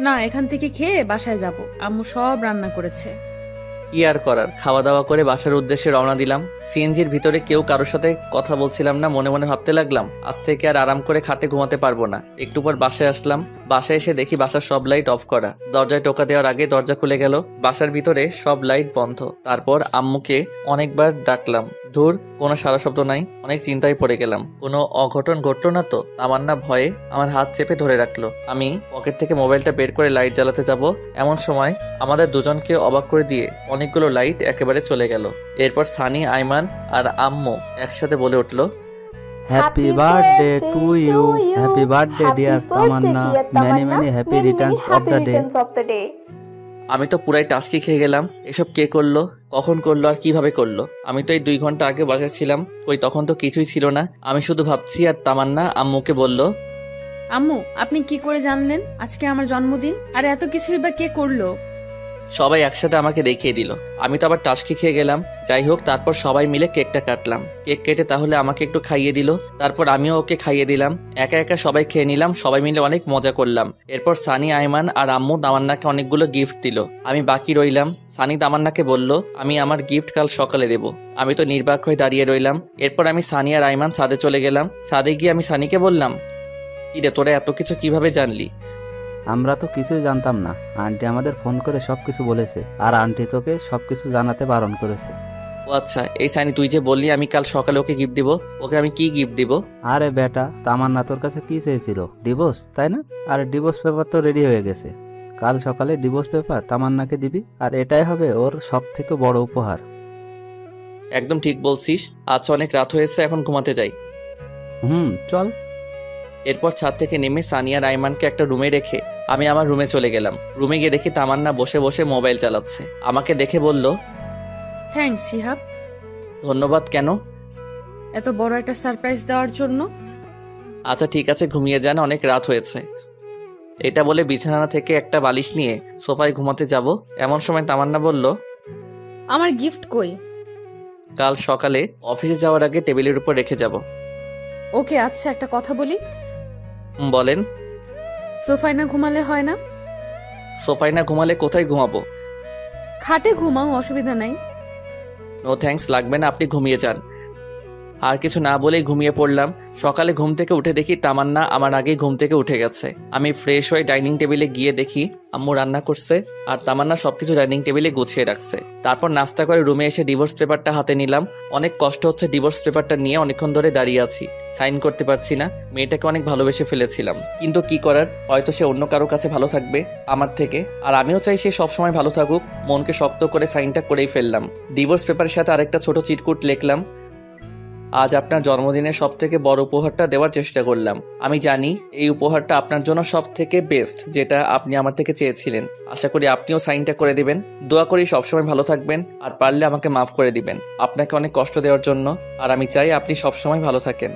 না, এখান থেকে খেয়ে বাসায় যাব, আম্মু সব রান্না করেছে। কি আর করার, খাওয়া দাওয়া করে বাসার উদ্দেশ্যে রওনা দিলাম। সিএনজির ভিতরে কেউ কারোর সাথে কথা বলছিলাম না। মনে মনে ভাবতে লাগলাম, আজ থেকে আর আরাম করে খাটে ঘুমাতে পারবো না। একটু পর বাসায় আসলাম। বাসায় এসে দেখি বাসার সব লাইট অফ করা। দরজায় টোকা দেওয়ার আগে দরজা খুলে গেল। বাসার ভিতরে সব লাইট বন্ধ। তারপর আম্মুকে অনেকবার ডাকলাম, ধুর কোনো সারা শব্দ নাই। অনেক চিন্তায় পড়ে গেলাম, কোনো অঘটন ঘটলো না তো? তামান্না ভয়ে আমার হাত চেপে ধরে রাখলো। আমি পকেট থেকে মোবাইলটা বের করে লাইট জ্বালাতে যাব, এমন সময় আমাদের দুজনকে অবাক করে দিয়ে অনেকগুলো লাইট একেবারে চলে গেল। এরপর সানি, আইমান আর আম্মু একসাথে বলে উঠলো, happy birthday to you, happy birthday dear Tamanna, many many happy returns of the day. আমি তো পুরাই টাস্কি খেয়ে গেলাম। এসব কে করলো, কখন করলো আর কিভাবে করলো? আমি তো এই 2 ঘন্টা আগে বাসায় ছিলাম, কই তখন তো কিছুই ছিল না। আমি শুধু ভাবছি। আর তামান্না আম্মুকে বলল, আম্মু আপনি কি করে জানলেন আজকে আমার জন্মদিন? আর এত কিছুই বা কে করলো? সবাই একসাথে আমাকে দেখিয়ে দিল। আমি তো আবার টাস্কি খেয়ে গেলাম। যাই হোক, তারপর সবাই মিলে কেকটা কাটলাম। কেক কেটে তাহলে আমাকে একটু খাইয়ে দিল। তারপর আমিও ওকে খাইয়ে দিলাম। একা একা সবাই খেয়ে নিলাম। সবাই মিলে অনেক মজা করলাম। এরপর সানি, আইমান আর আম্মু তামান্নাকে অনেকগুলো গিফট দিল। আমি বাকি রইলাম। সানি তামান্নাকে বলল, আমি আমার গিফট কাল সকালে দেব। আমি তো নির্বাক হয়ে দাঁড়িয়ে রইলাম। এরপর আমি সানি আর আইমান ছাদে চলে গেলাম। ছাদে গিয়ে আমি সানিকে বললাম, কি রে তোরা এত কিছু কিভাবে জানলি? আমরা তো কিছুই জানতাম না, আন্টি আমাদের ফোন করে সবকিছু বলেছে, আর আন্টি তোকে সবকিছু জানাতে বারণ করেছে। ও আচ্ছা, এই সানি তুই যে বললি আমি কাল সকালে ওকে গিফট দিব, ওকে আমি কি গিফট দিব? আরে বেটা, তামান্না তোর কাছে কি চেয়েছিল? ডিভোর্স, তাই না? আর ডিভোর্স পেপার তো রেডি হয়ে গেছে। কাল সকালে ডিভোর্স পেপার তামান্নাকে দিবি, আর এটাই হবে ওর সব থেকে বড় উপহার। একদম ঠিক বলছিস। আচ্ছা অনেক রাত হয়েছে, এখন ঘুমাতে যাই। চল। এরপর ছাদ থেকে নেমে সানিয়া রাইমানকে একটা রুমে রেখে আমি আমার রুমে চলে গেলাম। রুমে গিয়ে দেখি তামান্না বসে বসে মোবাইল চালাচ্ছে। আমাকে দেখে বলল, থ্যাঙ্কস শিহাব। ধন্যবাদ। কেন? এত বড় একটা সারপ্রাইজ দেওয়ার জন্য। আচ্ছা ঠিক আছে, ঘুমিয়ে যান, অনেক রাত হয়েছে। এটা বলে বিছানা থেকে একটা বালিশ নিয়ে সোফায় ঘুমাতে যাব। এমন সময় তামান্না বলল, আমার গিফট কই? কাল সকালে অফিসে যাওয়ার আগে টেবিলের উপর রেখে যাব। ওকে আচ্ছা, একটা কথা বলি। বলেন। সোফায় না ঘুমালে হয় না? সোফায় না ঘুমালে কোথায় ঘুমাবো? খাটে ঘুমাও, অসুবিধা নাই। নো থ্যাঙ্কস, লাগবে না, আপনি ঘুমিয়ে যান। আর কিছু না বলেই ঘুমিয়ে পড়লাম। সকালে ঘুম থেকে উঠে দেখি তামান্না আমার আগেই ঘুম থেকে উঠে গেছে। আমি ফ্রেশ হয়ে ডাইনিং টেবিলে গিয়ে দেখি আম্মু রান্না করছে আর তামান্না সবকিছু ডাইনিং টেবিলে গুছিয়ে রাখছে। তারপর নাস্তা করে রুমে এসে ডিভোর্স পেপারটা হাতে নিলাম। অনেক কষ্ট হচ্ছে ডিভোর্স পেপারটা নিয়ে অনেকক্ষণ ধরে দাঁড়িয়ে আছি, সাইন করতে পারছি না। মেয়েটাকে অনেক ভালোবেসে ফেলেছিলাম, কিন্তু কি করার, হয়তো সে অন্য কারো কাছে ভালো থাকবে আমার থেকে, আর আমিও চাই সে সবসময় ভালো থাকুক। মনকে শক্ত করে সাইনটা করেই ফেললাম। ডিভোর্স পেপারের সাথে আরেকটা ছোট চিটকুট লিখলাম, আজ আপনার জন্মদিনের সব থেকে বড় উপহারটা দেওয়ার চেষ্টা করলাম। আমি জানি এই উপহারটা আপনার জন্য সব থেকে বেস্ট, যেটা আপনি আমার থেকে চেয়েছিলেন। আশা করি আপনিও সাইনটা করে দিবেন। দোয়া করি সবসময় ভালো থাকবেন, আর পারলে আমাকে মাফ করে দিবেন আপনাকে অনেক কষ্ট দেওয়ার জন্য। আর আমি চাই আপনি সবসময় ভালো থাকেন।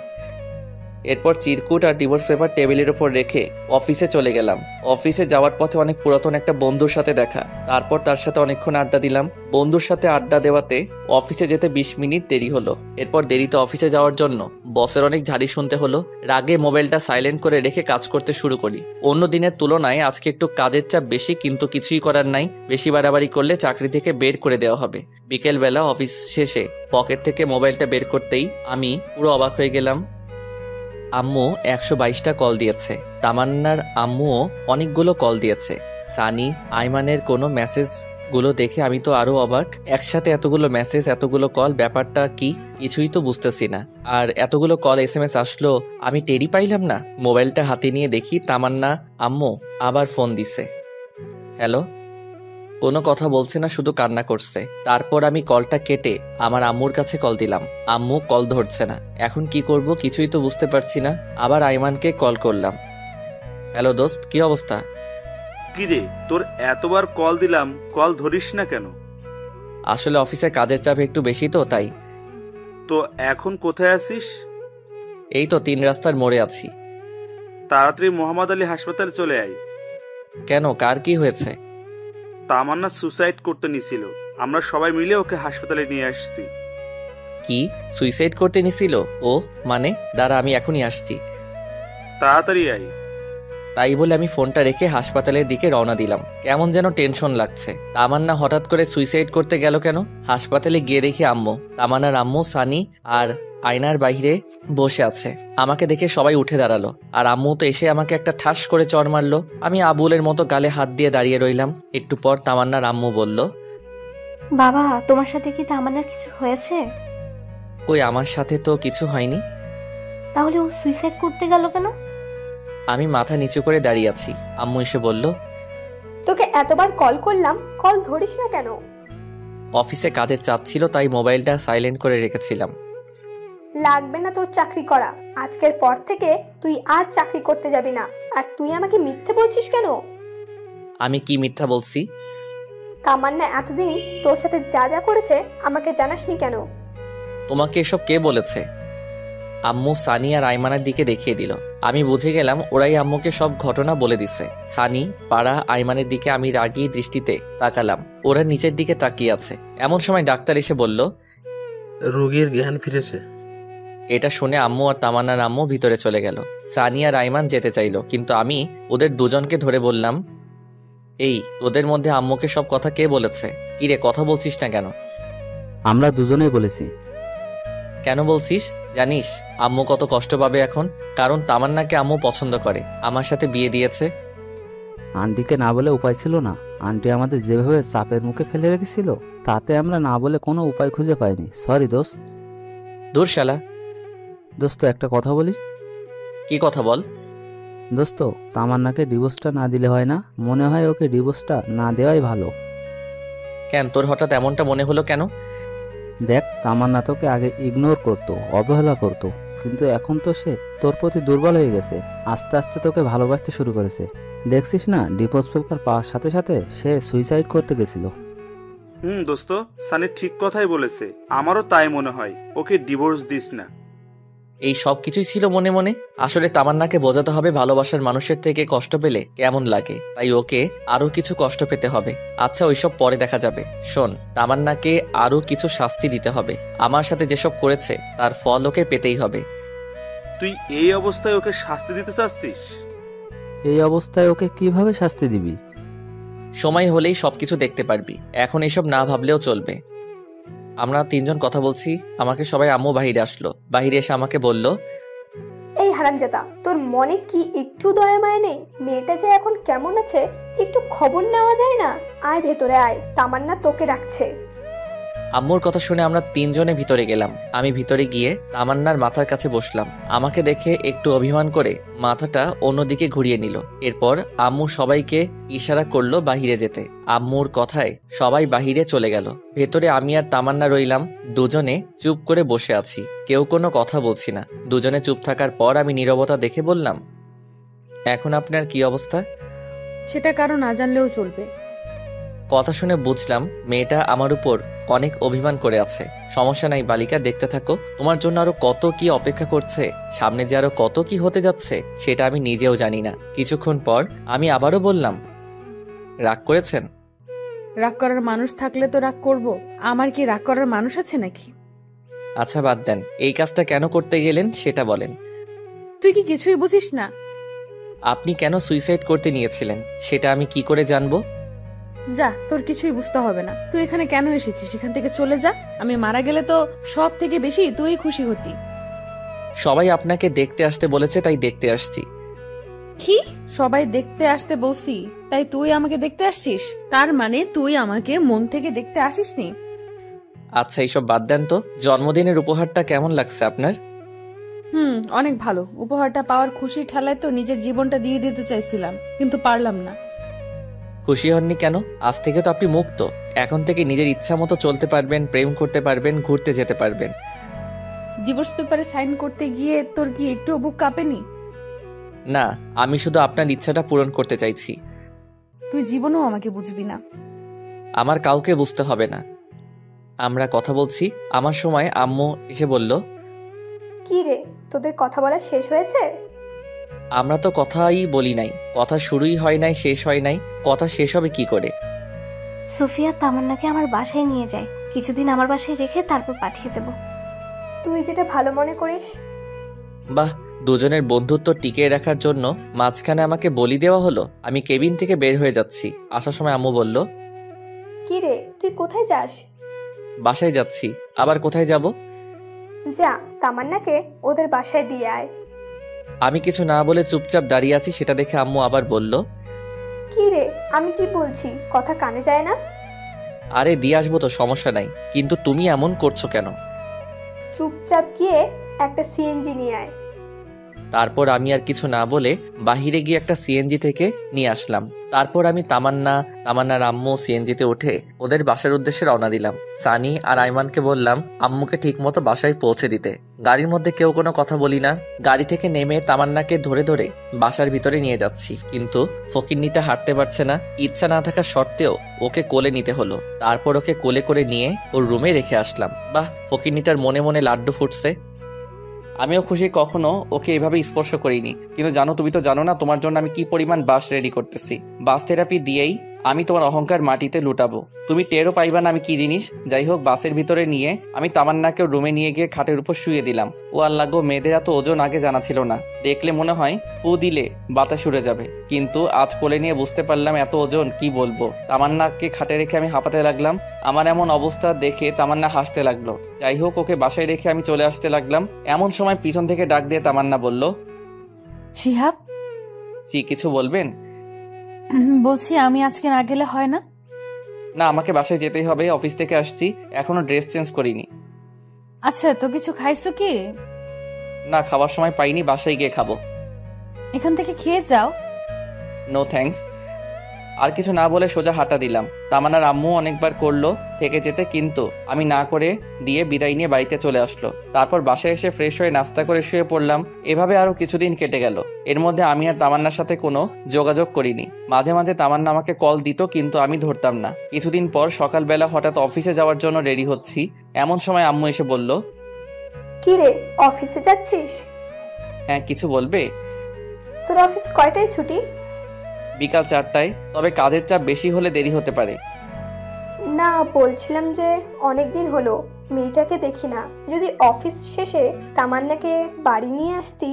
এরপর চিরকুট আর ডিভোর্স পেপার টেবিলের উপর রেখে অফিসে চলে গেলাম। অফিসে যাওয়ার পথে অনেক পুরাতন একটা বন্ধুর সাথে দেখা, তারপর তার সাথে অনেকক্ষণ আড্ডা দিলাম। বন্ধুর সাথে আড্ডা দেওয়াতে অফিসে যেতে 20 মিনিট দেরি হলো। এরপর দেরিতে অফিসে যাওয়ার জন্য বসের অনেক ঝাড়ি শুনতে হলো। রাগে মোবাইলটা সাইলেন্ট করে রেখে কাজ করতে শুরু করি। অন্য দিনের তুলনায় আজকে একটু কাজের চাপ বেশি, কিন্তু কিছুই করার নাই। বেশি বাড়াবাড়ি করলে চাকরি থেকে বের করে দেওয়া হবে। বিকেলবেলা অফিস শেষে পকেট থেকে মোবাইলটা বের করতেই আমি পুরো অবাক হয়ে গেলাম। আম্মু 122টা কল দিয়েছে। তামান্নার আম্মুও অনেকগুলো কল দিয়েছে। সানি, আইমানের কোনো মেসেজগুলো দেখে আমি তো আরো অবাক। একসাথে এতগুলো মেসেজ, এতগুলো কল, ব্যাপারটা কি কিছুই তো বুঝতেছি না। আর এতগুলো কল SMS আসলো, আমি টেরই পাইলাম না। মোবাইলটা হাতে নিয়ে দেখি তামান্না আম্মু আবার ফোন দিছে। হ্যালো। কোনো কথা বলছে না, শুধু কান্না করছে। তারপর আমি কলটা কেটে আমার আম্মুর কাছে কল দিলাম। আম্মু কল ধরছে না। এখন কি করব কিছুই তো বুঝতে পারছি না। আবার আইমানকে কল করলাম। হ্যালো দোস্ত, কি অবস্থা? কিরে, তোর এতবার কল দিলাম, কল ধরিস না কেন? আসলে অফিসে কাজের চাপ একটু বেশি তো, তাই। তো এখন কোথায় আছিস? এই তো 3 রাস্তার মোড়ে আছি। তাড়াতাড়ি মোহাম্মদ আলী হাসপাতালে চলে আয়। কেন, কার কি হয়েছে? তামান্না সুসাইড করতে নিছিল, আমরা সবাই মিলে ওকে হাসপাতালে নিয়ে আসছি। কি, সুইসাইড করতে নিছিল ও? মানে দাঁড়া, আমি এখনই আসছি। তাড়াতাড়ি আয়। তাই বলে আমি ফোনটা রেখে হাসপাতালের দিকে রওনা দিলাম। কেমন যেন টেনশন লাগছে। তামান্না হঠাৎ করে সুইসাইড করতে গেল কেন? হাসপাতালে গিয়ে দেখি আম্মু, তামান্নার আম্মু, সানি আর আয়নার বাইরে বসে আছে। আমাকে দেখে সবাই উঠে দাঁড়ালো, আর আম্মু তো এসে আমাকে একটা ঠাস করে চড় মারলো। আমি আবুলের মতো গালে হাত দিয়ে দাঁড়িয়ে রইলাম। একটু পর তামান্নার আম্মু বলল, বাবা, তোমার সাথে কি তামান্নার কিছু হয়েছে? ওই আমার সাথে তো কিছু হয়নি। তাহলে ও সুইসাইড করতে গেল কেন? আমি মাথা নিচু করে দাঁড়িয়ে আছি। আম্মু এসে বলল, তোকে এতবার কল করলাম, কল ধরিস না কেন? অফিসে কাজের চাপ ছিল, তাই মোবাইলটা সাইলেন্ট করে রেখেছিলাম। লাগবে না তোর চাকরি করা। আজকের পর থেকে তুই আর চাকরি করতে যাবি না। আর তুই আমাকে মিথ্যে বলছিস কেন? আমি কি মিথ্যা বলছি? তামান্না এতদিন তোর সাথে যা যা করেছে আমাকে জানাসনি কেন? তোমাকে এসব কে বলেছে? আম্মু সানি আর আইমানের দিকে দেখিয়ে দিল। আমি বুঝে গেলাম ওরাই আম্মুকে সব ঘটনা বলে দিছে। সানি, পাড়া, আইমানের দিকে আমি রাগী দৃষ্টিতে তাকালাম। ওরা নিচের দিকে তাকিয়ে আছে। এমন সময় ডাক্তার এসে বলল, রোগীর জ্ঞান ফিরেছে। এটা শুনে আম্মু আর তামান্নার আম্মু ভিতরে চলে গেল। সানি আর আইমান যেতে চাইলো, কিন্তু আমি ওদের দুজনকে ধরে বললাম, এই ওদের মধ্যে আম্মুকে সব কথা কে বলেছে? কিরে, কথা বলছিস না কেন? আমরা দুজনেই বলেছি। কেন বলছিস? জানিস আম্মু কত কষ্ট পাবে এখন? কারণ তামান্নাকে আম্মু পছন্দ করে, আমার সাথে বিয়ে দিয়েছে। আন্টিকে না বলে উপায় ছিল না। আন্টি আমাদের যেভাবে চাপের মুখে ফেলে রেখেছিল, তাতে আমরা না বলে কোনো উপায় খুঁজে পাইনি। সরি দোস্ত। দূর শালা। দোস্ত, একটা কথা বলি। কি কথা বল? দোস্ত, তামান্নাকে ডিভোর্সটা না দিলে হয় না? মনে হয় ওকে ডিভোর্সটা না দেওয়াই ভালো। কেন, তোর হঠাৎ এমনটা মনে হলো কেন? দেখ, তামান্না তোকে আগে ইগনোর করতো, অবহেলা করতো, কিন্তু এখন তো সে তোর প্রতি দুর্বল হয়ে গেছে। আস্তে আস্তে তোকে ভালোবাসতে শুরু করেছে। দেখছিস না, ডিভোর্স পেপার পাওয়ার সাথে সাথে সে সুইসাইড করতে গেছিল। দোস্ত, সানি ঠিক কথাই বলেছে। আমারও তাই মনে হয়। ওকে ডিভোর্স দিস না। এই সব কিছুই ছিল মনে মনে। আসলে তামান্নাকে বোঝাতে হবে ভালোবাসার মানুষের থেকে কষ্ট পেলে কেমন লাগে, তাই ওকে আরো কিছু কষ্ট পেতে হবে। আচ্ছা, ওইসব পরে দেখা যাবে। শোন, তামান্নাকে আরো কিছু শাস্তি দিতে হবে। আমার সাথে যেসব করেছে তার ফল ওকে পেতেই হবে। তুই এই অবস্থায় ওকে শাস্তি দিতে চাচ্ছিস? এই অবস্থায় ওকে কিভাবে শাস্তি দিবি? সময় হলেই সবকিছু দেখতে পারবি। এখন এসব না ভাবলেও চলবে। আমরা 3 জন কথা বলছি, আমাকে সবাই আম্মু বাহিরে আসলো। বাহিরে এসে আমাকে বলল, এই হারামজাদা, তোর মনে কি একটু দয়া মায়া নেই? মেয়েটা যে এখন কেমন আছে একটু খবর নেওয়া যায় না? আয় ভেতরে আয়, তামান্না তোকে রাখছে। আম্মুর কথা শুনে আমরা তিনজনে ভিতরে গেলাম। আমি ভিতরে গিয়ে তামান্নার মাথার কাছে বসলাম। আমাকে দেখে একটু অভিমান করে মাথাটা অন্যদিকে ঘুরিয়ে নিল। এরপর আম্মু সবাইকে ইশারা করলো বাহিরে যেতে। আম্মুর কথায় সবাই বাহিরে চলে গেল। ভেতরে আমি আর তামান্না রইলাম। দুজনে চুপ করে বসে আছি, কেউ কোনো কথা বলছি না। দুজনে চুপ থাকার পর আমি নীরবতা দেখে বললাম, এখন আপনার কি অবস্থা? সেটা কারো না জানলেও চলবে। কথা শুনে বুঝলাম মেয়েটা আমার উপর অনেক অভিমান করে আছে। সমস্যা নাই বালিকা, দেখতে থাকো, তোমার জন্য আরো কত কি অপেক্ষা করছে। সামনে যে আরো কত কি হতে যাচ্ছে সেটা আমি নিজেও জানি না। কিছুক্ষণ পর আমি আবারও বললাম, রাগ করেছেন? রাগ করার মানুষ থাকলে তো রাগ করব। আমার কি রাগ করার মানুষ আছে নাকি? আচ্ছা বাদ দেন, এই কাজটা কেন করতে গেলেন সেটা বলেন। তুই কি কিছুই বুঝিস না? আপনি কেন সুইসাইড করতে নিয়েছিলেন সেটা আমি কি করে জানবো? যা, তোর কিছুই বুঝতে হবে না। তুই এখানে কেন এসেছিস? এখান থেকে চলে যা। আমি মারা গেলে তো সব থেকে বেশি তুই খুশি হতি। সবাই আপনাকে দেখতে আসতে বলেছে, তাই দেখতে আসছি। কি? সবাই দেখতে আসতে বলছি তাই তুই আমাকে দেখতে আসছিস? তার মানে তুই আমাকে মন থেকে দেখতে আসিসনি? আচ্ছা এইসব বাদ দেন তো, জন্মদিনের উপহারটা কেমন লাগছে আপনার? অনেক ভালো। উপহারটা পাওয়ার খুশি ঠেলায় তো নিজের জীবনটা দিয়ে দিতে চাইছিলাম, কিন্তু পারলাম না। খুশি হননি কেন? আজ থেকে তো আপনি মুক্ত। এখন থেকে নিজের ইচ্ছা মতো চলতে পারবেন, প্রেম করতে পারবেন, ঘুরতে যেতে পারবেন। ডিভোর্স পেপারে সাইন করতে গিয়ে তোর কি একটু বুক কাঁপেনি? না, আমি শুধু আপনার ইচ্ছাটা পূরণ করতে চাইছি। তুই জীবনেও আমাকে বুঝবি না। আমার কাউকে বুঝতে হবে না। আমরা কথা বলছি, আমার সময় আম্মু এসে বলল, কি রে, তোদের কথা বলা শেষ হয়েছে? আমরা তো কথাই বলি নাই, কথা শুরুই হয় নাই, শেষ হয় নাই, কথা শেষ হবে কি করে? সুফিয়া তামান্নাকে আমার বাসায় নিয়ে যায়, কিছুদিন আমার বাসায় রেখে তারপর পাঠিয়ে দেব। তুই যেটা ভালো মনে করিস। বাহ, দুজনের বন্ধুত্ব টিকিয়ে রাখার জন্য মাঝখানে আমাকে বলি দেওয়া হলো। আমি কেবিন থেকে বের হয়ে যাচ্ছি। আসার সময় আম্মু বলল, কি রে, তুই কোথায় যাস? বাসায় যাচ্ছি। আবার কোথায় যাব? যা, তামান্নাকে ওদের বাসায় দিয়ে আয়। আমি কিছু না বলে চুপচাপ দাঁড়িয়ে আছি। সেটা দেখে আম্মু আবার বলল, কি রে, আমি কি বলছি কথা কানে যায় না? আরে দিয়ে আসবো তো, সমস্যা নাই, কিন্তু তুমি এমন করছো কেন? চুপচাপ গিয়ে একটা সিএনজি নিয়ে আয়। তারপর আমি আর কিছু না বলে বাহিরে গিয়ে একটা সিএনজি থেকে নিয়ে আসলাম। তারপর আমি তামান্নার আম্মু সিএনজিতে উঠে ওদের বাসার উদ্দেশ্যে রওনা দিলাম। সানি আর আইমানকে বললাম আম্মুকে ঠিক মতো বাসায় পৌঁছে দিতে। গাড়ির মধ্যে কেউ কোনো কথা বলি না। গাড়ি থেকে নেমে তামান্নাকে ধরে ধরে বাসার ভিতরে নিয়ে যাচ্ছি, কিন্তু ফকিন্নিটা হাঁটতে পারছে না। ইচ্ছা না থাকা সত্ত্বেও ওকে কোলে নিতে হলো। তারপর ওকে কোলে করে নিয়ে ওর রুমে রেখে আসলাম। বাহ, ফকিন্নিটার মনে মনে লাড্ডু ফুটছে। আমিও খুশি, কখনো ওকে এভাবে স্পর্শ করিনি। কিন্তু জানো, তুমি তো জানো না তোমার জন্য আমি কি পরিমাণ বাস রেডি করতেছি। বাস থেরাপি দিয়েই আমি তোমার অহংকার মাটিতে লুটাবো। তুমি টেরও পাইবা না আমি কি জিনিস। যাই হোক, বাসের ভিতরে নিয়ে আমি তামান্নাকে রুমে নিয়ে গিয়ে খাটের উপর শুয়ে দিলাম। ও আল্লাহ গো, মেয়েদের এত ওজন আগে জানা ছিল না। দেখলে মনে হয় ফু দিলে বাতাস উড়ে যাবে, কিন্তু আজ কোলে নিয়ে বুঝতে পারলাম এত ওজন কি বলবো। তামান্নাকে খাটে রেখে আমি হাঁপাতে লাগলাম। আমার এমন অবস্থা দেখে তামান্না হাসতে লাগলো। যাই হোক, ওকে বাসায় রেখে আমি চলে আসতে লাগলাম। এমন সময় পিছন থেকে ডাক দিয়ে তামান্না বলল, শিহাব, জি কিছু বলবেন? বলছি আমি আজকে না গেলে হয় না? না, আমাকে বাসায় যেতেই হবে। অফিস থেকে আসছি, এখনো ড্রেস চেঞ্জ করিনি। আচ্ছা, তো কিছু খাইছো কি? না, খাবার সময় পাইনি, বাসায় গিয়ে খাবো। এখান থেকে খেয়ে যাও। No thanks. আর কিছু না বলে সোজা হাঁটা দিলাম। তামান্নার আম্মু অনেকবার করলো থেকে যেতে, কিন্তু আমি না করে দিয়ে বিদায় নিয়ে বাড়িতে চলে আসলো। তারপর বাসায় এসে ফ্রেশ হয়ে নাস্তা করে শুয়ে পড়লাম। এভাবে আরো কিছুদিন কেটে গেল। এর মধ্যে আমি আর তামান্নার সাথে কোনো যোগাযোগ করিনি। মাঝে মাঝে তামান্না আমাকে কল দিত, কিন্তু আমি ধরতাম না। কিছুদিন পর সকালবেলা হঠাৎ অফিসে যাওয়ার জন্য রেডি হচ্ছি, এমন সময় আম্মু এসে বলল, কি রে, অফিসে যাচ্ছিস? হ্যাঁ, কিছু বলবে? তোর অফিস কয়টায় ছুটি? বিকাল 4টায়, তবে কাজের চাপ বেশি হলে দেরি হতে পারে। না, বলছিলাম যে অনেকদিন হলো মেয়েটাকে দেখি না, যদি অফিস শেষে তামান্নাকে বাড়ি নিয়ে আসতি।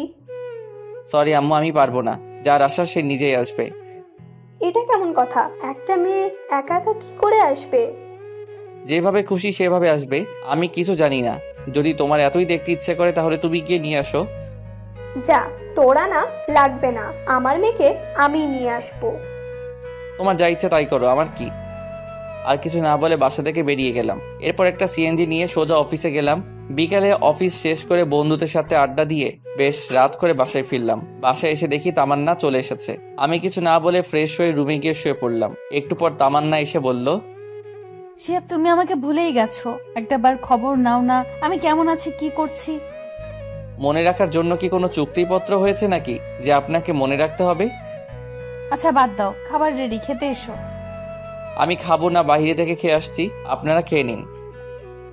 সরি আম্মু, আমি পারবো না। যার আসার সে নিজেই আসবে। এটা কেমন কথা? একটা মেয়ে একা একা কি করে আসবে? যেভাবে খুশি সেভাবে আসবে। আমি কিছু জানি না। যদি তোমার এতই দেখতে ইচ্ছে করে তাহলে তুমি গিয়ে নিয়ে আসো। যা, তোরা না লাগবে না, আমার মেয়েকে আমি নিয়ে আসবো। তোমার যা ইচ্ছা তাই করো, আমার কি। আর কিছু না বলে বাসা থেকে বেরিয়ে গেলাম। এরপর একটা সিএনজি নিয়ে সোজা অফিসে গেলাম। বিকালে অফিস শেষ করে বন্ধুদের সাথে আড্ডা দিয়ে বেশ রাত করে বাসায় ফিরলাম। বাসায় এসে দেখি তামান্না চলে এসেছে। আমি কিছু না বলে ফ্রেশ হয়ে রুমে গিয়ে শুয়ে পড়লাম। একটু পর তামান্না এসে বলল, শিহাব, তুমি আমাকে ভুলেই গেছো। একটাবার খবর নাও না, আমি কেমন আছি, কি করছি। মনে রাখার জন্য কি কোনো চুক্তিপত্র হয়েছে নাকি যে আপনাকে মনে রাখতে হবে? আচ্ছা বাদ দাও, খাবার রেডি, খেতে এসো। আমি খাবো না, বাইরে থেকে খেয়ে আসছি, আপনারা খেয়ে নিন।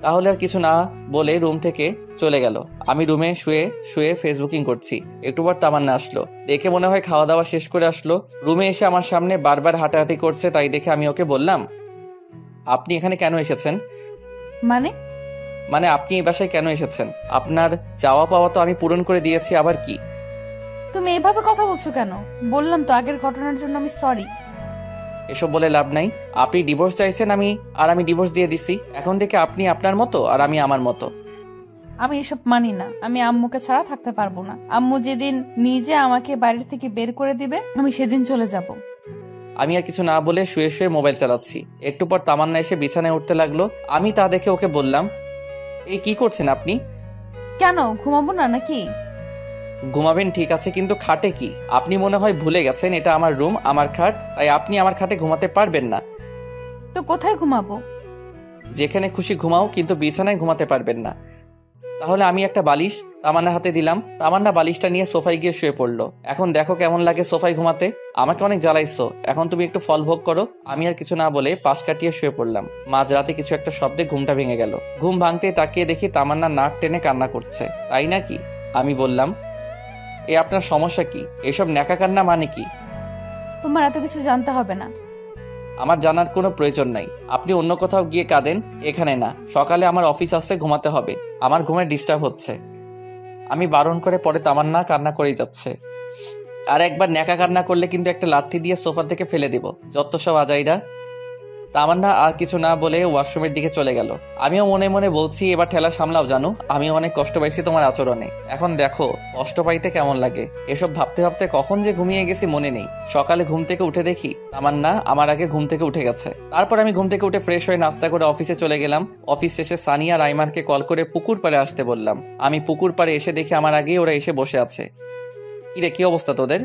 তাহলে আর কিছু না বলে রুম থেকে চলে গেল। আমি রুমে শুয়ে শুয়ে ফেসবুকিং করছি। একটু পর তামান্না আসলো। দেখে মনে হয় খাওয়া দাওয়া শেষ করে আসলো। রুমে এসে আমার সামনে বারবার হাঁটাহাঁটি করছে। তাই দেখে আমি ওকে বললাম, আপনি এখানে কেন এসেছেন? মানে আপনি এই বাসায় কেন এসেছেন? আপনার চাওয়া পাওয়া তো আমি পূরণ করে দিয়েছি, আবার কি? তুমি এভাবে কথা বলছো কেন? বললাম তো আগের ঘটনার জন্য আমি সরি। এসব বলে লাভ নাই। আপনি ডিভোর্স চাইছেন, আমি ডিভোর্স দিয়ে দিছি। এখন থেকে আপনি আপনার মতো আর আমি আমার মতো। আমি এসব মানি না। আমি আম্মুকে ছাড়া থাকতে পারবো না। আম্মু যেদিন নিজে আমাকে বাড়ির থেকে বের করে দিবে, আমি সেদিন চলে যাব। আমি আর কিছু না বলে শুয়ে শুয়ে মোবাইল চালাচ্ছি। একটু পর তামান্না এসে বিছানায় উঠতে লাগলো। আমি তা দেখে ওকে বললাম, এই কি করছেন আপনি? কেন, ঘুমাবো না নাকি? ঘুমাবেন ঠিক আছে, কিন্তু খাটে কি? আপনি মনে হয় ভুলে গেছেন এটা আমার রুম, আমার খাট, তাই আপনি আমার খাটে ঘুমাতে পারবেন না। তো কোথায় ঘুমাবো? যেখানে খুশি ঘুমাও, কিন্তু বিছানায় ঘুমাতে পারবেন না। তাহলে আমি একটা বালিশ তামান্নার হাতে দিলাম। তামান্না বালিশটা নিয়ে সোফায় গিয়ে শুয়ে পড়লো। এখন দেখো কেমন লাগে সোফায় ঘুমাতে। আমাকে অনেক জ্বালাইছো, এখন তুমি একটু ফল ভোগ করো। আমি আর কিছু না বলে পাশ কাটিয়ে শুয়ে পড়লাম। মাঝরাতে কিছু একটা শব্দে ঘুমটা ভেঙে গেল। ঘুম ভাঙতে তাকিয়ে দেখি তামান্না নাক টেনে কান্না করছে। তাই নাকি? আমি বললাম, আপনার সমস্যা কি? এসব ন্যাকা কান্না মানে কি? তোমার এত কিছু জানতে হবে না। আমার জানার কোনো প্রয়োজন নাই। আপনি অন্য কোথাও গিয়ে কাঁদেন, এখানে না। সকালে আমার অফিস আসতে ঘুমাতে হবে। আমার ঘুমের ডিস্টার্ব হচ্ছে। আমি বারণ করে পরে তামান্না কান্না করেই যাচ্ছে। আর একবার ন্যাকা কান্না করলে কিন্তু একটা লাথি দিয়ে সোফা থেকে ফেলে দেব। যত সব আজাইরা। তামান্না আর কিছু না বলে ওয়াশরুমের দিকে চলে গেল। আমিও মনে মনে বলছি, এবার ঠেলা সামলাও জানো, আমি অনেক কষ্ট পাইছি তোমার আচরণে। এখন দেখো কষ্ট পাইতে কেমন লাগে। এসব ভাবতে ভাবতে কখন যে ঘুমিয়ে গেছি মনে নেই। সকালে ঘুম থেকে উঠে দেখি তামান্না আমার আগে ঘুম থেকে উঠে গেছে। তারপর আমি ঘুম থেকে উঠে ফ্রেশ হয়ে নাস্তা করে অফিসে চলে গেলাম। অফিস শেষে সানিয়া রাইমানকে কল করে পুকুর পাড়ে আসতে বললাম। আমি পুকুর পাড়ে এসে দেখি আমার আগেই ওরা এসে বসে আছে। কিরে, কি অবস্থা তোদের?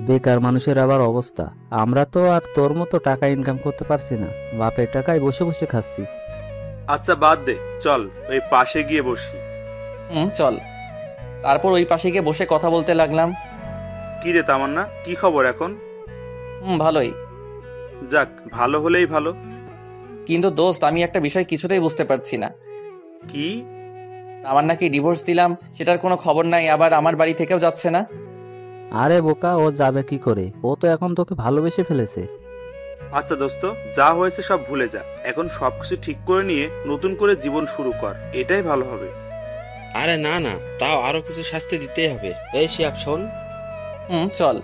বেকার মানুষের আবার অবস্থা। আমরা তো আর তোর মতো টাকা ইনকাম করতে পারছি না, বাপের টাকায় বসে বসে খাচ্ছি। আচ্ছা বাদ দে, চল ওই পাশে গিয়ে বসি। চল। তারপর ওই পাশে গিয়ে বসে কথা বলতে লাগলাম। কি রে তামান্না, কি খবর এখন? ভালোই। যাক, ভালো হলেই ভালো। কিন্তু দোস্ত, আমি একটা বিষয় কিছুতেই বুঝতে পারছি না। কি? তামান্নাকে ডিভোর্স দিলাম, সেটার কোনো খবর নাই, আবার আমার বাড়ি থেকেও যাচ্ছে না। আরে বোকা, ও যাবে কি করে? ও তো এখন তোকে ভালোবেসে ফেলেছে। আচ্ছা দোস্ত, যা হয়েছে সব ভুলে যা। এখন সবকিছু ঠিক করে নিয়ে নতুন করে জীবন শুরু কর, এটাই ভালো হবে। আরে না না, তাও আরো কিছু শাস্তি দিতেই হবে। এই শিহাব শোন। চল।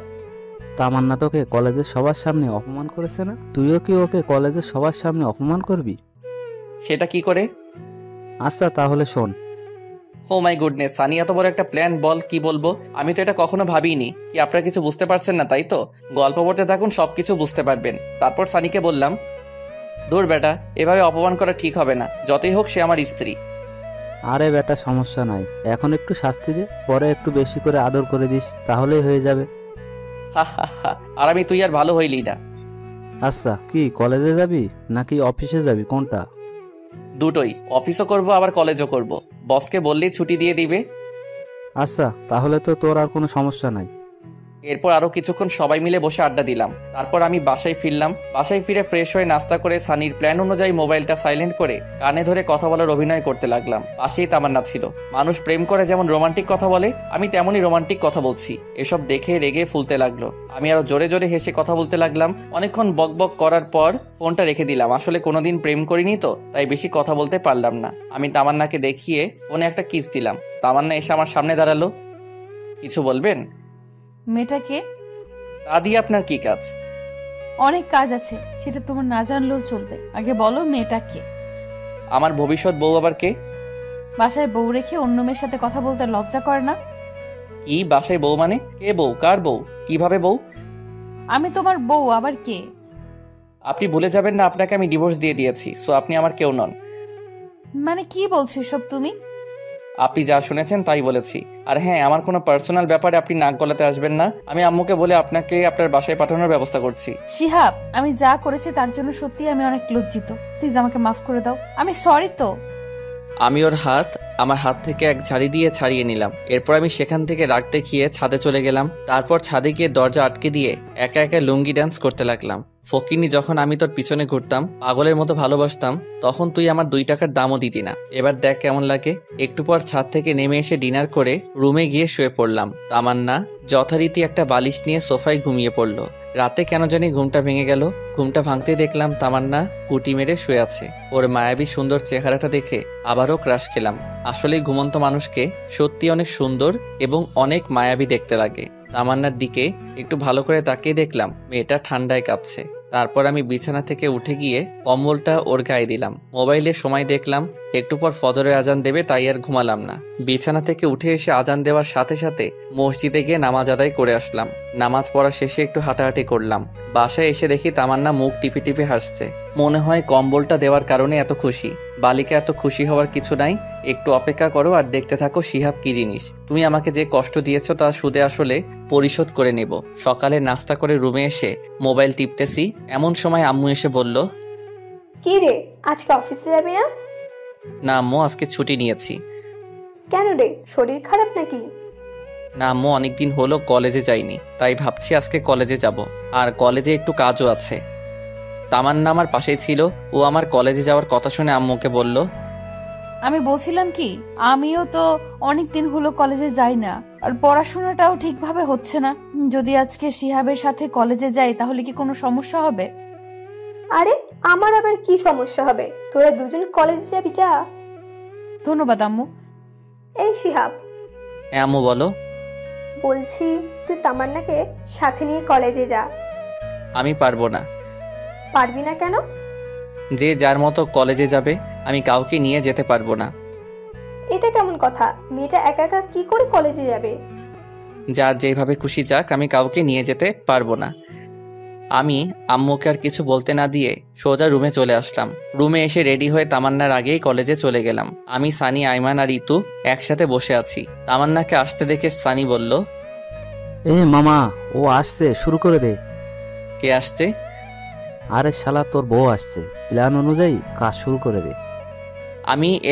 তামান্না তোকে কলেজের সবার সামনে অপমান করেছে না? তুইও কি ওকে কলেজের সবার সামনে অপমান করবি? সেটা কি করে? আচ্ছা তাহলে শোন। ও মাই গুডনেস, সানি এত বড় একটা প্ল্যান, বল কি বলবো। আমি তো এটা কখনো ভাবিনি। কি আপনারা কিছু বুঝতে পারছেন না তাই তো? গল্প পড়তে থাকুন, সবকিছু বুঝতে পারবেন। তারপর সানিকে বললাম, দূর বেটা, এভাবে অপমান করা ঠিক হবে না। যতই হোক সে আমার স্ত্রী। আরে বেটা, সমস্যা নাই, এখন একটু শাস্তি দে, পরে একটু বেশি করে আদর করে দিস, তাহলেই হয়ে যাবে। হা হা হা। আর আমি তুই আর ভালো হইলি না। আচ্ছা, কি কলেজে যাবি নাকি অফিসে যাবি, কোনটা? দুটোই, অফিসও করব আবার কলেজও করব। বসকে বললেই ছুটি দিয়ে দিবে। আচ্ছা, তাহলে তো তোর আর কোনো সমস্যা নাই। এরপর আরো কিছুক্ষণ সবাই মিলে বসে আড্ডা দিলাম। তারপর আমি বাসায় ফিরলাম। বাসায় ফিরে ফ্রেশ হয়ে নাস্তা করে সানির প্ল্যান অনুযায়ী মোবাইলটা সাইলেন্ট করে কানে ধরে কথা বলার অভিনয় করতে লাগলাম। পাশেই তামান্না ছিল। মানুষ প্রেম করে যেমন রোমান্টিক কথা বলে, আমি তেমনই রোমান্টিক কথা বলছি। এসব দেখে রেগে ফুলতে লাগলো। আমি আরো জোরে জোরে হেসে কথা বলতে লাগলাম। অনেকক্ষণ বক বক করার পর ফোনটা রেখে দিলাম। আসলে কোনোদিন প্রেম করিনি তো, তাই বেশি কথা বলতে পারলাম না। আমি তামান্নাকে দেখিয়ে ফোনে একটা কিস দিলাম। তামান্না এসে আমার সামনে দাঁড়ালো। কিছু বলবেন? মেয়েটাকে? তা দিয়ে আপনার কি কাজ? অনেক কাজ আছে, সেটা তোমার না জানলেও চলবে। আগে বলো মেয়েটাকে। আমার ভবিষ্যৎ বউ আবার কে? বাসায় বউ রেখে অন্য মেয়ের সাথে কথা বলতে লজ্জা করে না? কি বাসায় বউ মানে? কে বউ? কার বউ? কিভাবে বউ? আমি তোমার বউ, আবার কে? আপনি ভুলে যাবেন না আপনাকে আমি ডিভোর্স দিয়ে দিয়েছি, সো আপনি আমার কেউ নন। মানে কি বলছো সব তুমি? আপনি যা শুনেছেন তাই বলেছি। আর হ্যাঁ, আমার কোনো পার্সোনাল ব্যাপারে আপনি নাক গলাতে আসবেন না। আমি আম্মুকে বলে আপনাকে আপনার বাসায় পাঠানোর ব্যবস্থা করছি। শিহাব, আমি যা করেছি তার জন্য সত্যি আমি অনেক লজ্জিত। প্লিজ আমাকে মাফ করে দাও। আমি সরি তো। আমি ওর হাত আমার হাত থেকে এক ঝাড়ি দিয়ে ছাড়িয়ে নিলাম। এরপর আমি সেখান থেকে রাগ দেখিয়ে ছাদে চলে গেলাম। তারপর ছাদে গিয়ে দরজা আটকে দিয়ে একা একা লুঙ্গি ডান্স করতে লাগলাম। ফকিনি, যখন আমি তোর পিছনে ঘুরতাম, পাগলের মতো ভালোবাসতাম, তখন তুই আমার 2 টাকার দামও দিতি না। এবার দেখ কেমন লাগে। একটু পর ছাদ থেকে নেমে এসে ডিনার করে রুমে গিয়ে শুয়ে পড়লাম। তামান্না যথারীতি একটা বালিশ নিয়ে সোফায় ঘুমিয়ে পড়লো। রাতে কেন জানি ঘুমটা ভেঙে গেল। ঘুমটা ভাঙতেই দেখলাম তামান্না কুটি মেরে শুয়ে আছে। ওর মায়াবী সুন্দর চেহারাটা দেখে আবারও ক্রাশ খেলাম। আসলেই ঘুমন্ত মানুষকে সত্যি অনেক সুন্দর এবং অনেক মায়াবী দেখতে লাগে। তামান্নার দিকে একটু ভালো করে তাকিয়ে দেখলাম মেয়েটা ঠান্ডায় কাঁপছে। তারপর আমি বিছানা থেকে উঠে গিয়ে কম্বলটা ওর গায়ে দিলাম। মোবাইলে সময় দেখলাম, একটু পর ফজরের আজান দেবে, তাই আর ঘুমালাম না। বিছানা থেকে উঠে এসে আজান দেওয়ার সাথে সাথে মসজিদে গিয়ে নামাজ আদায় করে আসলাম। নামাজ পড়া শেষে একটু হাঁটাহাঁটি করলাম। বাসায় এসে দেখি তামান্না মুখ টিপে টিপে হাসছে। মনে হয় কম্বলটা দেওয়ার কারণে এত খুশি। বালিকা এত খুশি হওয়ার কিছু নাই। একটু অপেক্ষা করো আর দেখতে থাকো শিহাব কি জিনিস। তুমি আমাকে যে কষ্ট দিয়েছো তা সুদে আসলে পরিশোধ করে নেব। সকালে নাস্তা করে রুমে এসে মোবাইল টিপতেছি, এমন সময় আম্মু এসে বলল, কি রে, আজকে অফিসে যাবি না? না আম্মু, আজকে ছুটি নিয়েছি। কেন রে, শরীর খারাপ নাকি? না আম্মু, অনেকদিন হলো কলেজে যাইনি, তাই ভাবছি আজকে কলেজে যাব। আর কলেজে একটু কাজও আছে। তামান্না আমার পাশেই ছিল। ও আমার কলেজে যাওয়ার কথা শুনে আম্মুকে বলল, আমি বলছিলাম কি, আমিও তো অনেকদিন হলো কলেজে যাই না, আর পড়াশোনাটাও ঠিকভাবে হচ্ছে না। যদি আজকে শিহাবের সাথে কলেজে যাই তাহলে কি কোনো সমস্যা হবে? আরে আমার আবার কি সমস্যা হবে? তোরা দুজন কলেজে যাবি, যা। ধন্যবাদ আম্মু। এই শিহাব, হ্যাঁ আম্মু বলো। বলছি তুই তামান্নাকে সাথে নিয়ে কলেজে যা। আমি পারবো না। পারবি না কেন? যে যার মতো কলেজে যাবে, আমি কাউকে নিয়ে যেতে পারবো না। এটা কেমন কথা? মেয়েটা একা একা কি করে কলেজে যাবে? যার যেভাবে খুশি যাক, আমি কাউকে নিয়ে যেতে পারবো না। আমি আম্মুকে আর কিছু বলতে না দিয়ে সোজা রুমে চলে আসলাম। রুমে এসে রেডি হয়ে তামান্নার আগেই কলেজে চলে গেলাম। আমি, সানি, আইমান আর ইতু একসাথে বসে আছি। তামান্নাকে আসতে দেখে সানি বলল, এ মামা, ও আসছে, শুরু করে দে। কে আসছে? আরে শালা, তোর বউ আসছে, প্ল্যান অনুযায়ী কাজ শুরু করে দে।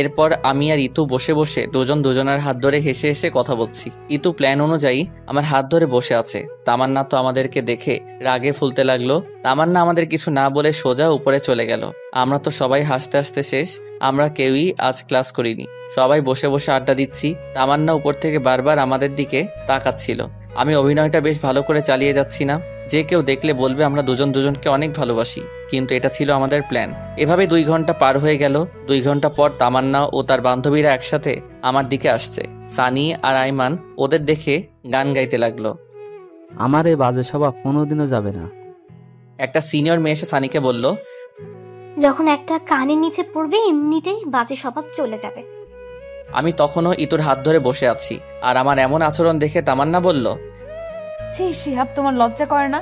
এরপর আমি আর ইতু বসে বসে দুজন দুজনের হাত ধরে হেসে হেসে কথা বলছি। ইতু প্ল্যান অনুযায়ী আমার হাত ধরে বসে আছে। তামান্না তো আমাদেরকে দেখে রাগে ফুলতে লাগলো। তামান্না আমাদের কিছু না বলে সোজা উপরে চলে গেল। আমরা তো সবাই হাসতে হাসতে শেষ। আমরা কেউই আজ ক্লাস করিনি, সবাই বসে বসে আড্ডা দিচ্ছি। তামান্না উপর থেকে বারবার আমাদের দিকে তাকাচ্ছিল। আমি অভিনয়টা বেশ ভালো করে চালিয়ে যাচ্ছি না? যে কেউ দেখলে বলবে আমরা দুজন দুজনকে অনেক ভালোবাসি, কিন্তু এটা ছিল আমাদের প্ল্যান। এভাবে 2 ঘন্টা পার হয়ে গেল। 2 ঘন্টা পর তামান্না ও তার বান্ধবীরা একসাথে আমার দিকে আসছে। সানি আর আইমান ওদের দেখে গান গাইতে লাগলো। আমার এই বাজে স্বভাব কোনোদিনও যাবে না। একটা সিনিয়র মেয়ে এসে সানিকে বলল, যখন একটা কানের নিচে পড়বে এমনিতেই বাজে স্বভাব চলে যাবে। আমি তখনও ইতুর হাত ধরে বসে আছি। আর আমার এমন আচরণ দেখে তামান্না বলল, ছি শিহাব, তোমার লজ্জা করে না?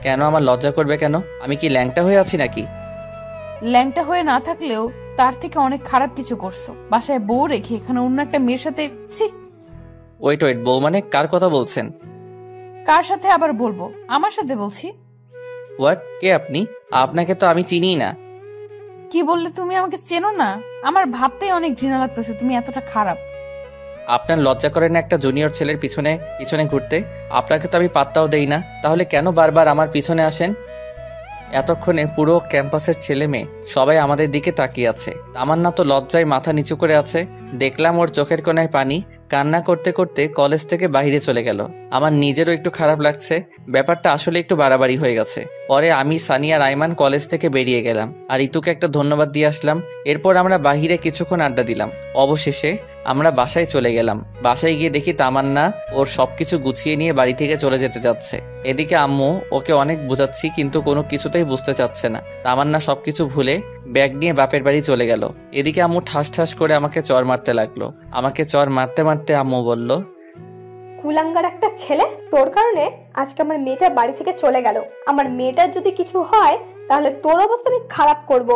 কেন আমার লজ্জা করবে কেন? আমি কি ল্যাংটা হয়ে আছি নাকি? ল্যাংটা হয়ে না থাকলেও তার থেকে অনেক খারাপ কিছু করছো। বাসায় বউ রেখে এখানে অন্য একটা মেয়ের সাথে। ছি। ওয়েট, বউ মানে কার কথা বলছেন? কার সাথে আবার বলবো? আমার সাথে বলছি। হোয়াট? কে আপনি? আপনাকে তো আমি চিনিই না। কি বললে? তুমি আমাকে চেনো না? আমার ভাবতেই অনেক ঘৃণা লাগতেছে তুমি এতটা খারাপ। আপনার লজ্জা করে না একটা জুনিয়র ছেলের পিছনে পিছনে ঘুরতে? আপনাকে তো আমি পাত্তাও দেই না, তাহলে কেন বারবার আমার পিছনে আসেন? এতক্ষণে পুরো ক্যাম্পাসের ছেলে মেয়ে সবাই আমাদের দিকে তাকিয়ে আছে। তামান্না তো লজ্জায় মাথা নিচু করে আছে। দেখলাম ওর চোখের কোণায় পানি। কান্না করতে করতে কলেজ থেকে বাইরে চলে গেল। আমার নিজেরও একটু খারাপ লাগছে। ব্যাপারটা আসলে একটু বাড়াবাড়ি হয়ে গেছে। পরে আমি, সানি আর আইমান কলেজ থেকে বেরিয়ে গেলাম আর ইতুকে একটা ধন্যবাদ দিয়ে আসলাম। এরপর আমরা বাহিরে কিছুক্ষণ আড্ডা দিলাম। অবশেষে আমরা বাসায় চলে গেলাম। বাসায় গিয়ে দেখি তামান্না ওর সবকিছু গুছিয়ে নিয়ে বাড়ি থেকে চলে যেতে যাচ্ছে। এদিকে আম্মু ওকে অনেক বোঝাচ্ছি, কিন্তু কোনো কিছুতেই বুঝতে চাচ্ছে না। তামান্না সবকিছু ভুলে ব্যাগ নিয়ে বাপের বাড়ি চলে গেল। এদিকে আম্মু ঠাস ঠাস করে আমাকে চর মারতে লাগলো। আমাকে চর মারতে মারতে আম্মু বলল, কুলাঙ্গার একটা ছেলে, তোর কারণে আজকে আমার মেয়েটা বাড়ি থেকে চলে গেল। আমার মেয়েটার যদি কিছু হয় তাহলে তোর অবস্থা আমি খারাপ করব।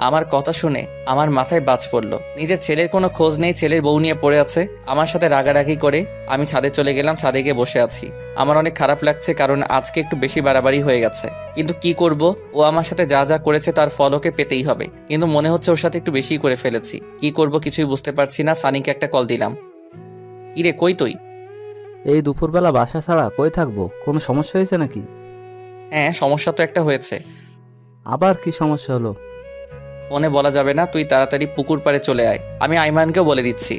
আমার কথা শুনে আমার মাথায় বাজ পড়লো। নিজের ছেলের কোনো খোঁজ নেই, ছেলের বউ নিয়ে পড়ে আছে। আমার সাথে রাগারাগি করে আমি ছাদে চলে গেলাম। ছাদে গিয়ে বসে আছি। আমার অনেক খারাপ লাগছে, কারণ আজকে একটু বেশি বাড়াবাড়ি হয়ে গেছে। কিন্তু কি করব, ও আমার সাথে যা যা করেছে তার ফল ওকে পেতেই হবে। কিন্তু মনে হচ্ছে ওর সাথে একটু বেশি করে ফেলেছি। কি করব কিছুই বুঝতে পারছি না। সানিকে একটা কল দিলাম। কিরে, কই তুই? এই দুপুরবেলা বাসা ছাড়া কই থাকবো? কোনো সমস্যা হয়েছে নাকি? হ্যাঁ, সমস্যা তো একটা হয়েছে। আবার কি সমস্যা হলো? ফোনে বলা যাবে না, তুই তাড়াতাড়ি পুকুর পাড়ে চলে আয়। আমি আইমানকেও বলে দিচ্ছি।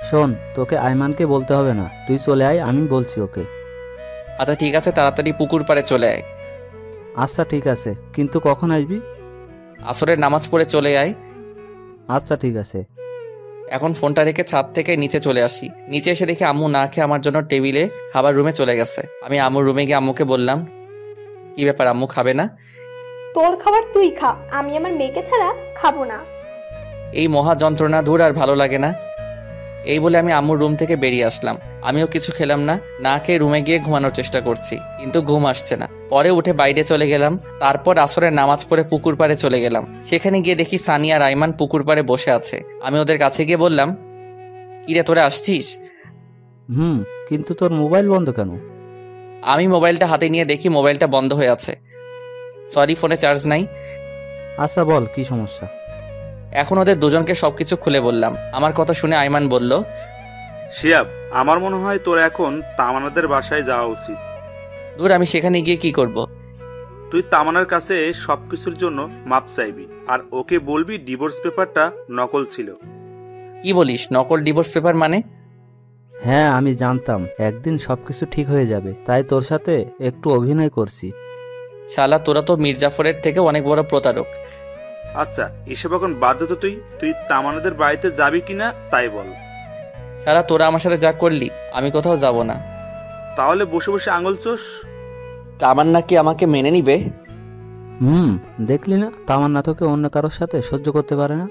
শোন, তোকে আইমানকে বলতে হবে না, তুই চলে আয়, আমি বলছি ওকে। আচ্ছা ঠিক আছে, তাড়াতাড়ি পুকুর পাড়ে চলে আয়। আচ্ছা ঠিক আছে, কিন্তু কখন আসবি? আসরের নামাজ পড়ে চলে আয়। আচ্ছা ঠিক আছে। এখন ফোনটা রেখে ছাদ থেকে নিচে চলে আসি। নিচে এসে দেখি আম্মু না খেয়ে আমার জন্য টেবিলে খাবার রুমে চলে গেছে। আমি আম্মুর রুমে গিয়ে আম্মুকে বললাম, কি ব্যাপার আম্মু, খাবে না? তোর খাবার তুই খা, আমি আমার মেয়েকে ছাড়া খাবো না। এই মহা যন্ত্রণা দূর আর ভালো লাগে না। এই বলে আমি আম্মুর রুম থেকে বেরিয়ে আসলাম। আমিও কিছু খেলাম না, না খেয়ে রুমে গিয়ে ঘুমানোর চেষ্টা করছি, কিন্তু ঘুম আসছে না। পরে উঠে বাইরে চলে গেলাম। তারপর আসরের নামাজ পড়ে পুকুর পাড়ে চলে গেলাম। সেখানে গিয়ে দেখি সানি আর আইমান পুকুর পাড়ে বসে আছে। আমি ওদের কাছে গিয়ে বললাম, কিরে তোরা আসছিস? কিন্তু তোর মোবাইল বন্ধ কেন? আমি মোবাইলটা হাতে নিয়ে দেখি মোবাইলটা বন্ধ হয়ে আছে। সরি, ফোনে চার্জ নাই। আচ্ছা বল, কি সমস্যা? এখন ওদের দুজনকে সবকিছু খুলে বললাম। আমার কথা শুনে আইমান বলল, শিয়াব, আমার মনে হয় তোর এখন তামান্নাদের বাসায় যাওয়া উচিত। দূর, আমি সেখানে গিয়ে কি করব? তুই তামান্নার কাছে সবকিছুর জন্য মাপ চাইবি, আর ওকে বলবি ডিভোর্স পেপারটা নকল ছিল। কি বলিস, নকল ডিভোর্স পেপার মানে? হ্যাঁ, আমি জানতাম একদিন সবকিছু ঠিক হয়ে যাবে, তাই তোর সাথে একটু অভিনয় করছি। শালা, তোরা তো মির্জাফরের থেকে অনেক বড় প্রতারক। আচ্ছা, এসব এখন বাদ দে তো। তুই তামান্নাদের বাড়িতে যাবি কিনা তাই বল। শালা, তোরা আমার সাথে যা করলি, আমি কোথাও যাব না। তাহলে বসে বসে আঙুল চোষ। তামান্না কি আমাকে মেনে নিবে? দেখলি না, তামান্না তোকে অন্য কারোর সাথে সহ্য করতে পারে না।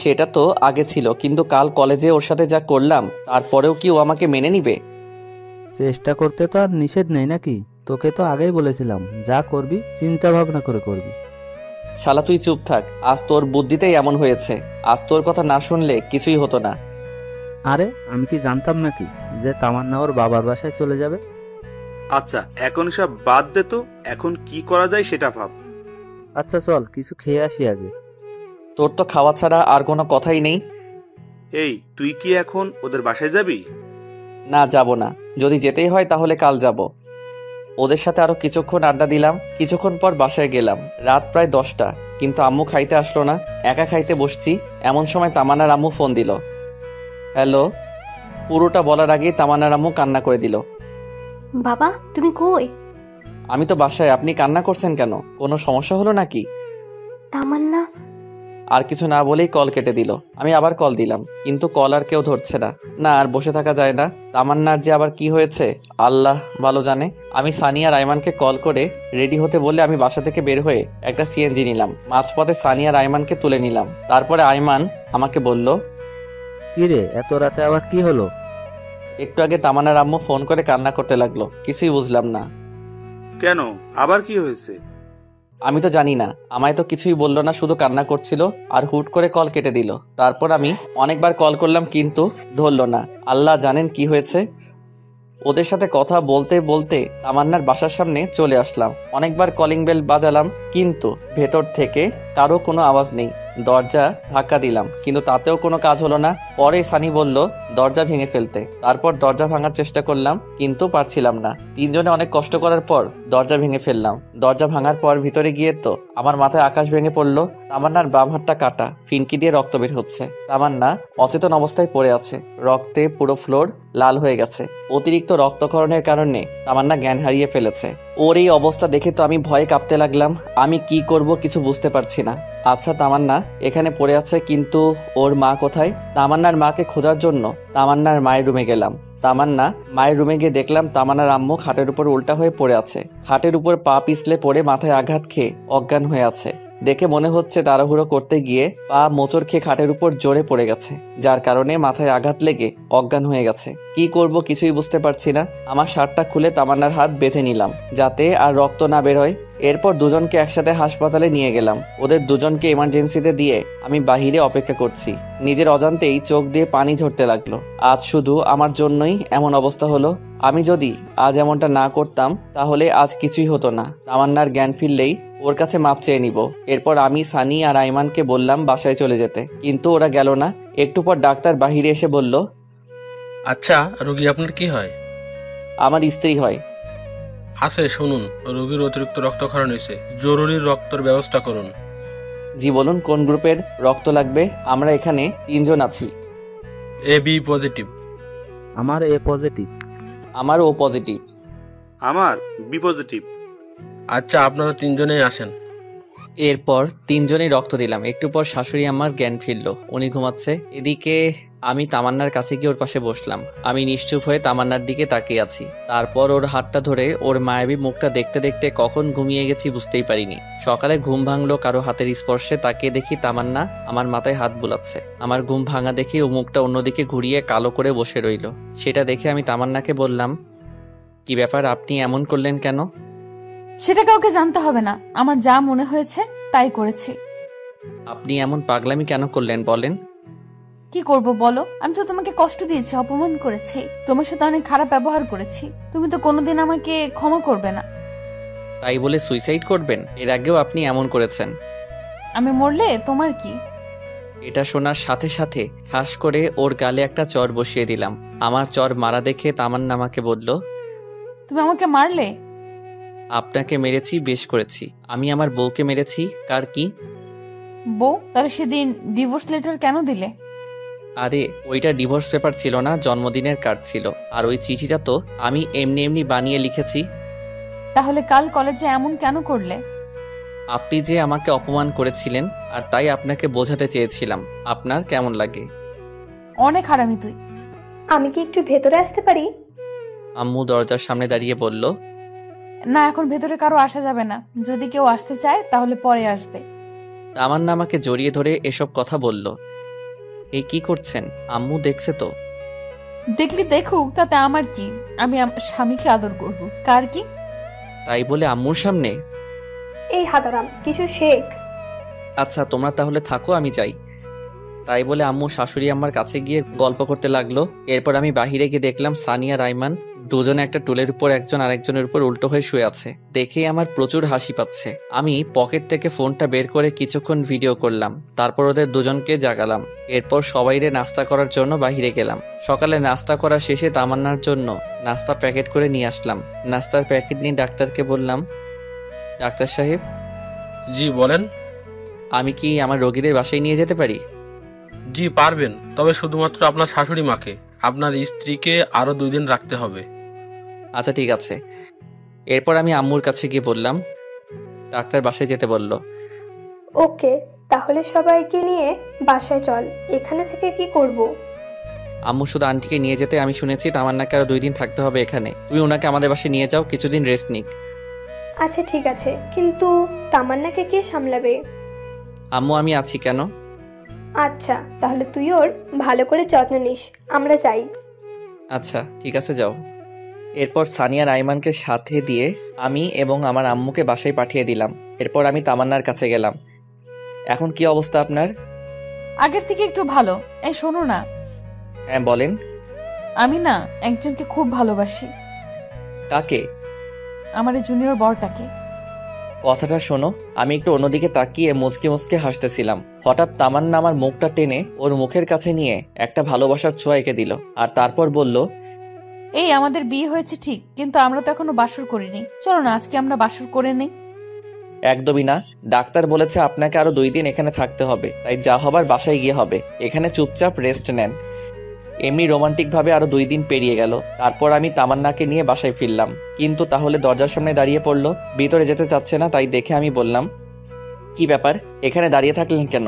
সেটা তো আগে ছিল, কিন্তু কাল কলেজে ওর সাথে যা করলাম, তারপরেও কি ও আমাকে মেনে নিবে? চেষ্টা করতে তো আর নিষেধ নেই নাকি? তোকে তো আগেই বলেছিলাম, যা করবি চিন্তা ভাবনা করে করবি। শালা, তুই চুপ থাক। আজ তোর বুদ্ধিতেই এমন হয়েছে। আজ তোর কথা না শুনলে কিছুই হতো না। আরে, আমি কি জানতাম নাকি যে তামান্না ওর বাবার বাসায় চলে যাবে? আচ্ছা, এখন সব বাদ দে তো। এখন কি করা যায় সেটা ভাব। আচ্ছা চল, কিছু খেয়ে আসি আগে। তোর তো খাওয়া ছাড়া আর কোনো কথাই নেই। এই, তুই কি এখন ওদের বাসায় যাবি? না, যাব না। যদি যেতেই হয় তাহলে কাল যাব। ওদের সাথে আরো কিছুক্ষণ আড্ডা দিলাম। কিছুক্ষণ পর বাসায় গেলাম। রাত প্রায় 10টা, কিন্তু আম্মু খাইতে আসলো না। একা খাইতে বসছি, এমন সময় তামান্নার আম্মু ফোন দিল। হ্যালো। পুরোটা বলার আগেই তামান্নার আম্মু কান্না করে দিল। বাবা, তুমি কই? আমি তো বাসায়। আপনি কান্না করছেন কেন? কোনো সমস্যা হলো নাকি? তামান্না। আর কিছু না বলেই কল কেটে দিল। আমি আবার কল দিলাম, কিন্তু কল আর কেউ ধরছে না। না, আর বসে থাকা যায় না। তামান্নার যে আবার কি হয়েছে আল্লাহ ভালো জানে। আমি সানি আর আইমানকে কল করে রেডি হতে বলে আমি বাসা থেকে বের হয়ে একটা সিএনজি নিলাম। মাঝপথে সানি আর আইমানকে তুলে নিলাম। তারপরে আইমান আমাকে বলল, কি রে, এত রাতে আবার কি হলো? একটু আগে তামান্নার আম্মু ফোন করে কান্না করতে লাগলো। কিছুই বুঝলাম না। কেন, আবার কি হয়েছে? আমি তো জানি না। আমায় তো কিছুই বললো না, শুধু কান্না করছিল আর হুট করে কল কেটে দিল। তারপর আমি অনেকবার কল করলাম, কিন্তু ধরলো না। আল্লাহ জানেন কি হয়েছে। ওদের সাথে কথা বলতে বলতে তামান্নার বাসার সামনে চলে আসলাম। অনেকবার কলিং বেল বাজালাম, কিন্তু ভেতর থেকে কারো কোনো আওয়াজ নেই। দরজা ধাক্কা দিলাম, কিন্তু তাতেও কোনো কাজ হলো না। পরে সানি বলল দরজা ভেঙে ফেলতে। তারপর দরজা ভাঙার চেষ্টা করলাম, কিন্তু পারছিলাম না। তিনজনে অনেক কষ্ট করার পর দরজা ভেঙে ফেললাম। দরজা ভাঙার পর ভিতরে গিয়ে তো আমার মাথায় আকাশ ভেঙে পড়লো। তামান্নার বাম হাতটা কাটা, ফিনকি দিয়ে রক্ত বের হচ্ছে। তামান্না অচেতন অবস্থায় পড়ে আছে। রক্তে পুরো ফ্লোর লাল হয়ে গেছে। অতিরিক্ত রক্তক্ষরণের কারণে তামান্না জ্ঞান হারিয়ে ফেলেছে। ওর এই অবস্থা দেখে তো আমি ভয়ে কাঁপতে লাগলাম। আমি কি করব কিছু বুঝতে পারছি না। আচ্ছা, তামান্না এখানে পড়ে আছে, কিন্তু ওর মা কোথায়? তামান্নার মাকে খোঁজার জন্য তামান্নার মায়ের রুমে গেলাম। তামান্না মায়ের রুমে গিয়ে দেখলাম তামান্নার আম্মু খাটের উপর উল্টা হয়ে পড়ে আছে। খাটের উপর পা পিছলে পড়ে মাথায় আঘাত খেয়ে অজ্ঞান হয়ে আছে। দেখে মনে হচ্ছে তাড়াহুড়ো করতে গিয়ে পা মোচড় খেয়ে খাটের উপর জোরে পড়ে গেছে, যার কারণে মাথায় আঘাত লেগে অজ্ঞান হয়ে গেছে। কি করব কিছুই বুঝতে পারছি না। আমার শার্টটা খুলে তামান্নার হাত বেঁধে নিলাম, যাতে আর রক্ত না বের হয়। এরপর দুজনকে একসাথে হাসপাতালে নিয়ে গেলাম। ওদের দুজনকে এমার্জেন্সিতে দিয়ে আমি বাহিরে অপেক্ষা করছি। নিজের অজান্তেই চোখ দিয়ে পানি ঝরতে লাগলো। আজ শুধু আমার জন্যই এমন অবস্থা হলো। আমি যদি আজ এমনটা না করতাম তাহলে আজ কিছুই হতো না। তামান্নার জ্ঞান ফিরলেই ওর কাছে মাপ চেয়ে নিব। এরপর আমি সানি আর আইমানকে বললাম বাসায় চলে যেতে, কিন্তু ওরা গেল না। একটু পর ডাক্তার বাহিরে এসে বলল, আচ্ছা, রোগী আপনার কি হয়? আমার স্ত্রী হয়। শুনুন, রোগীর অতিরিক্ত রক্তক্ষরণ হয়েছে, জরুরি রক্তের ব্যবস্থা করুন। জি বলুন, কোন গ্রুপের রক্ত লাগবে? আমরা এখানে 3 জন আছি। A B positive. আমার এ পজিটিভ। আমার ও পজিটিভ। আমার বি পজিটিভ। আচ্ছা, আপনারা 3 জনেই আসেন। এরপর 3 জনেই রক্ত দিলাম। একটু পর শাশুড়ি আমার জ্ঞান ফিরল, উনি ঘুমাচ্ছে। এদিকে আমি তামান্নার কাছে গিয়ে ওর পাশে বসলাম। আমি নিশ্চুপ হয়ে তামান্নার দিকে তাকিয়ে আছি। তারপর ওর হাতটা ধরে ওর মায়াবী মুখটা দেখতে দেখতে কখন ঘুমিয়ে গেছি বুঝতেই পারিনি। সকালে ঘুম ভাঙলো কারো হাতের স্পর্শে। তাকিয়ে দেখি তামান্না আমার মাথায় হাত বুলাচ্ছে। আমার ঘুম ভাঙা দেখে ও মুখটা অন্যদিকে ঘুরিয়ে কালো করে বসে রইল। সেটা দেখে আমি তামান্নাকে বললাম, কি ব্যাপার, আপনি এমন করলেন কেন? সেটা কাউকে জানতে হবে না, আমার যা মনে হয়েছে তাই করেছি। আপনি এমন পাগলামি কেন করলেন বলেন? কি করব বলো? আমি তো তোমাকে কষ্ট দিয়েছি, অপমান করেছি, তোমার সাথে অনেক খারাপ ব্যবহার করেছি। তুমি তো কোনোদিন আমাকে ক্ষমা করবে না। তাই বলে সুইসাইড করবেন? এর আগেও আপনি এমন করেছেন। আমি মরলে তোমার কি? এটা শোনার সাথে সাথে ঠাস করে ওর গালে একটা চর বসিয়ে দিলাম। আমার চর মারা দেখে তামান্না আমাকে বলল, তুমি আমাকে মারলে? আপনাকে মেরেছি, বেশ করেছি। আমি আমার বউকে মেরেছি, কার কি? বউ? তাহলে সেদিন ডিভোর্স লেটার কেন দিলে? আরে ওইটা ডিভোর্স পেপার ছিল না, জন্মদিনের কার্ড ছিল। আর ওই চিঠিটা তো আমি এমনি এমনি বানিয়ে লিখেছি। তাহলে কাল কলেজে এমন কেন করলে? আপনি যে আমাকে অপমান করেছিলেন, আর তাই আপনাকে বোঝাতে চেয়েছিলাম। আপনার কেমন লাগে? অনেক হারামি তুই। আমি কি একটু ভেতরে আসতে পারি? আম্মু দরজার সামনে দাঁড়িয়ে বলল, না, এখন ভেতরে কারো আসা যাবে না। যদি কেউ আসতে চায় তাহলে পরে আসবে। তামান্না আমাকে জড়িয়ে ধরে এসব কথা বলল। এই কি করছেন? আম্মু দেখছে তো? দেখলি দেখুক, তাতে আমার কি? আমি আমার স্বামীকে আদর করব, কার কি? তাই বলে আম্মুর সামনে? এই হাদারাম, কিছু শেখ। আচ্ছা তোমরা তাহলে থাকো, আমি যাই। তাই বলে আম্মু শাশুড়ি আমার কাছে গিয়ে গল্প করতে লাগলো। এরপর আমি বাহিরে গিয়ে দেখলাম সানিয়া রাইমান দুজনে একটা টুলের উপর একজন আরেকজনের উপর উল্টো হয়ে শুয়ে আছে। দেখেই আমার প্রচুর হাসি পাচ্ছে। আমি পকেট থেকে ফোনটা বের করে কিছুক্ষণ ভিডিও করলাম। তারপর ওদের দুজনকে জাগালাম। এরপর সবাইরে নাস্তা করার জন্য বাহিরে গেলাম। সকালে নাস্তা করা শেষে তামান্নার জন্য নাস্তা প্যাকেট করে নিয়ে আসলাম। নাস্তার প্যাকেট নিয়ে ডাক্তারকে বললাম, ডাক্তার সাহেব। জি বলেন। আমি কি আমার রোগীদের বাসায় নিয়ে যেতে পারি? জি পারবেন, তবে শুধুমাত্র আপনার শাশুড়ি মাকে। আপনার স্ত্রীকে আরো 2 দিন রাখতে হবে। আচ্ছা ঠিক আছে। এরপর আমি আম্মুর কাছে গিয়ে বললাম, ডাক্তার বাসায় যেতে বলল। ওকে, তাহলে সবাইকে নিয়ে বাসায় চল। এখানে থেকে কি করব? আম্মু শুধু আন্টিকে নিয়ে যেতে। আমি শুনেছি তামান্নাকে আরো 2 দিন থাকতে হবে এখানে। তুমি ওনাকে আমাদের বাসায় নিয়ে যাও, কিছুদিন রেস্ট নিক। আচ্ছা ঠিক আছে, কিন্তু তামান্নাকে কে সামলাবে? আম্মু আমি আছি। কেন? আচ্ছা, তাহলে তুই ওর ভালো করে যত্ন নিস। আমরা যাই। আচ্ছা ঠিক আছে, যাও। এরপর সানিয়া রাইমানকে সাথে দিয়ে আমি এবং আমার আম্মুকে বাসায় পাঠিয়ে দিলাম। এরপর আমি তামান্নার কাছে গেলাম। এখন কি অবস্থা আপনার? আগের থেকে একটু ভালো। এই শোনো না। হ্যাঁ বলেন। আমি না একজনকে খুব ভালোবাসি। কাকে? আমার এই জুনিয়র বরটাকে। কথাটা শোনো। আমি একটু অন্যদিকে তাকিয়ে মুচকে মুচকে হাসতেছিলাম। হঠাৎ তামান্না আমার মুখটা টেনে ওর মুখের কাছে নিয়ে একটা ভালোবাসার ছোঁয়া এঁকে দিল। আর তারপর বলল, এই আমাদের বিয়ে হয়েছে ঠিক, কিন্তু আমরা তো এখনো বাসর করিনি। চলো না আজকে আমরা বাসর করে নেই। একদমই না। ডাক্তার বলেছে আপনাকে আরো 2 দিন এখানে থাকতে হবে। তাই যা হবার বাসায় গিয়ে হবে। এখানে চুপচাপ রেস্ট নেন। এমনি রোমান্টিক ভাবে আরো 2 দিন পেরিয়ে গেল। তারপর আমি তামান্নাকে নিয়ে বাসায় ফিরলাম। কিন্তু তাহলে দরজার সামনে দাঁড়িয়ে পড়লো, ভিতরে যেতে চাচ্ছে না। তাই দেখে আমি বললাম, কি ব্যাপার, এখানে দাঁড়িয়ে থাকলেন কেন?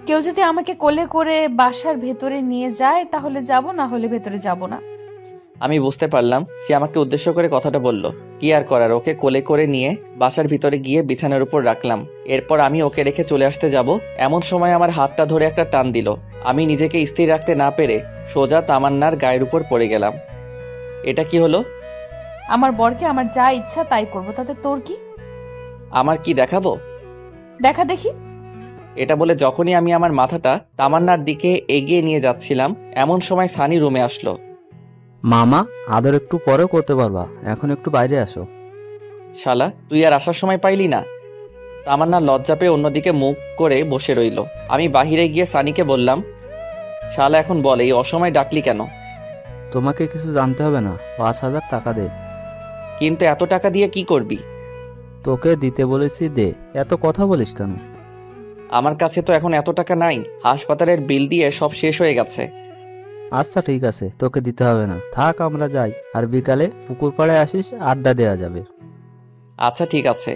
কেউ যদি আমাকে কোলে করে বাসার ভেতরে নিয়ে যায় তাহলে যাব, না হলে ভেতরে যাব না। আমি বুঝতে পারলাম সে আমাকে উদ্দেশ্য করে কথাটা বলল। কি আর করার, ওকে কোলে করে নিয়ে বাসার ভিতরে গিয়ে বিছানার উপর রাখলাম। এরপর আমি ওকে রেখে চলে আসতে যাব, এমন সময় আমার হাতটা ধরে একটা টান দিল। আমি নিজেকে স্থির রাখতে না পেরে সোজা তামান্নার গায়ের উপর পড়ে গেলাম। এটা কি হলো? আমার বরকে আমার যা ইচ্ছা তাই করব, তাতে তোর কি? আমার কি দেখাবো? দেখা দেখি। এটা বলে যখনই আমি আমার মাথাটা তামান্নার দিকে এগিয়ে নিয়ে যাচ্ছিলাম এমন সময় সানি রুমে আসলো। মামা, আদর একটু পরেও করতে পারবা, এখন একটু বাইরে আসো। শালা, তুই আর আসার সময় পাইলি না? তামান্না লজ্জা পেয়ে অন্যদিকে মুখ করে বসে রইল। আমি বাহিরে গিয়ে সানিকে বললাম, শালা এখন বল এই অসময় ডাকলি কেন? তোমাকে কিছু জানতে হবে না, 5,000 টাকা দে। কিন্তু এত টাকা দিয়ে কি করবি? তোকে দিতে বলেছি, দে। এত কথা বলিস কেন? আমার কাছে তো এখন এত টাকা নাই, হাসপাতালের বিল দিয়ে সব শেষ হয়ে গেছে। আচ্ছা ঠিক আছে, তোকে দিতে হবে না, থাক আমরা যাই, আর বিকালে পুকুর পাড়ে আসিস, আড্ডা দেওয়া যাবে। আচ্ছা ঠিক আছে।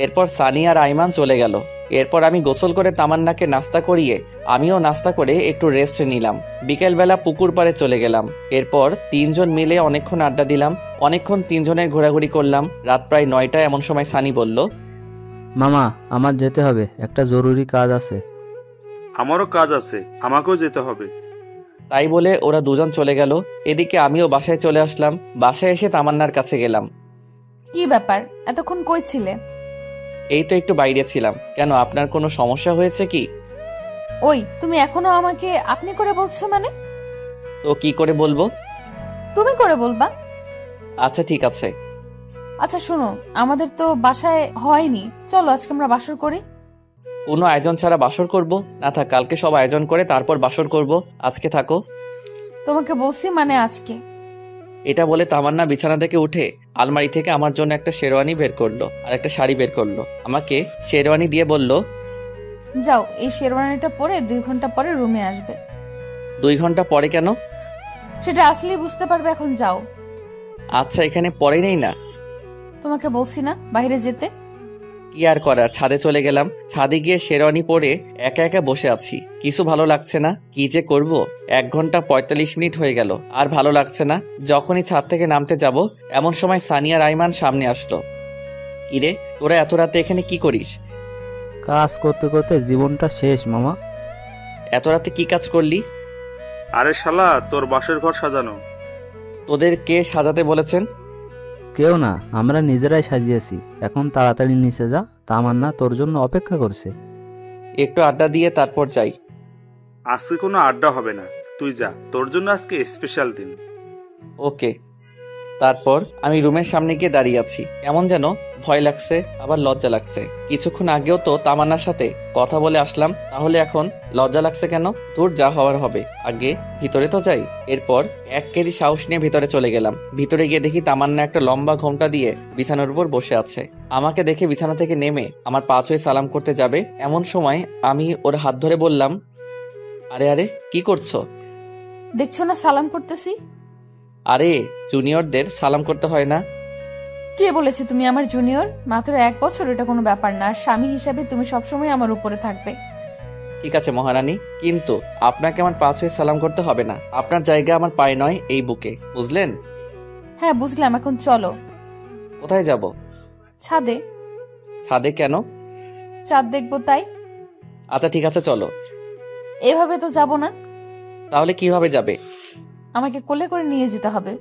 এরপর সানি আর আইমান চলে গেল। এরপর আমি গোসল করে তামান্নাকে নাস্তা করিয়ে আমিও নাস্তা করে একটু রেস্ট নিলাম। বিকেলবেলা পুকুর পাড়ে চলে গেলাম। এরপর 3 জন মিলে অনেকক্ষণ আড্ডা দিলাম, অনেকক্ষণ 3 জনের ঘোরাঘুরি করলাম। রাত প্রায় 9টা এমন সময় সানি বলল, মামা আমার যেতে হবে, একটা জরুরি কাজ আছে। আমারও কাজ আছে, আমাকেও যেতে হবে। তাই বলে ওরা 2 জন চলে গেল। এদিকে আমিও বাসায় চলে আসলাম। বাসায় এসে তামান্নার কাছে গেলাম। কি ব্যাপার, এতক্ষণ কই ছিলে? এই তো একটু বাইরে ছিলাম। কেন, আপনার কোনো সমস্যা হয়েছে কি? ওই, তুমি এখনো আমাকে আপনি করে বলছো মানে? তো কি করে বলবো? তুমি করে বলবা। আচ্ছা ঠিক আছে। আচ্ছা শোনো, আমাদের তো বাসায় হয়নি, চলো আজকে আমরা বাসর করি। কোনো আয়োজন ছাড়া বাসর করব? না থাক, কালকে সব আয়োজন করে তারপর বাসর করব। আজকে থাকো। তোমাকে বলছি মানে আজকে। এটা বলে তামান্না বিছানা থেকে উঠে আলমারি থেকে আমার জন্য একটা শেরওয়ানি বের করলো আর একটা শাড়ি বের করলো। আমাকে শেরওয়ানি দিয়ে বলল, যাও, এই শেরওয়ানিটা পরে 2 ঘন্টা পরে রুমে আসবে। 2 ঘন্টা পরে কেন? সেটা আসলেই বুঝতে পারবে, এখন যাও। আচ্ছা, এখানে পরে নেই না? তোমাকে বলছি না বাইরে যেতে। কি আর করার, ছাদে চলে গেলাম। ছাদে গিয়ে শেরওয়ানি পরে একা একা বসে আছি। কিছু ভালো লাগছে না, কি যে করব। 1 ঘন্টা 45 মিনিট হয়ে গেল, আর ভালো লাগছে না। যখনই ছাদ থেকে নামতে যাব এমন সময় সানিয়া রাইমান সামনে আসলো। কিরে, তোরা এত রাতে এখানে কি করিস? কাজ করতে করতে জীবনটা শেষ মামা। এত রাতে কি কাজ করলি? আরে শালা, তোর বাসের ঘর সাজানো। তোদের কে সাজাতে বলেছেন? কেউ না, আমরা নিজেরাই সাজিয়েছি। এখন তাড়াতাড়ি নিচে যা, তামান্না তোর জন্য অপেক্ষা করছে। একটু আড্ডা দিয়ে তারপর যাই। আজকে কোনো আড্ডা হবে না, তুই যা, তোর জন্য আজকে স্পেশাল দিন। ওকে। তারপর আমি রুমের সামনে গিয়ে দাঁড়িয়ে আছি। কেমন যেন ভয় লাগছে, আবার লজ্জা লাগছে। কিছুক্ষণ আগেও তো তামান্নার সাথে কথা বলে আসলাম, তাহলে এখন লজ্জা লাগছে কেন? তোর যা হওয়ার হবে, আগে ভিতরে তো যাই। এরপর 1 কেজি সাহস নিয়ে ভিতরে চলে গেলাম। ভিতরে গিয়ে দেখি তামান্না একটা লম্বা ঘোমটা দিয়ে বিছানার উপর বসে আছে। আমাকে দেখে বিছানা থেকে নেমে আমার পা ছুঁয়ে সালাম করতে যাবে এমন সময় আমি ওর হাত ধরে বললাম, আরে আরে কি করছো? দেখছো না সালাম করতেছি। আরে, জুনিয়রদের সালাম করতে হয় না? কে বলেছে তুমি আমার জুনিয়র? মাত্র 1 বছর, এটা কোনো ব্যাপার না। আর স্বামী হিসাবে তুমি সবসময় আমার উপরে থাকবে। ঠিক আছে মহারানী, কিন্তু আপনাকে আমার পা ছুঁয়ে সালাম করতে হবে না। আপনার জায়গা আমার পায়ে নয়, এই বুকে, বুঝলেন? হ্যাঁ বুঝলাম, এখন চলো। কোথায় যাব? ছাদে। ছাদে কেন? চাঁদ দেখবো তাই। আচ্ছা ঠিক আছে চলো। এভাবে তো যাব না। তাহলে কিভাবে যাবে? আমাকে কোলে করে নিয়ে যেতে হবে।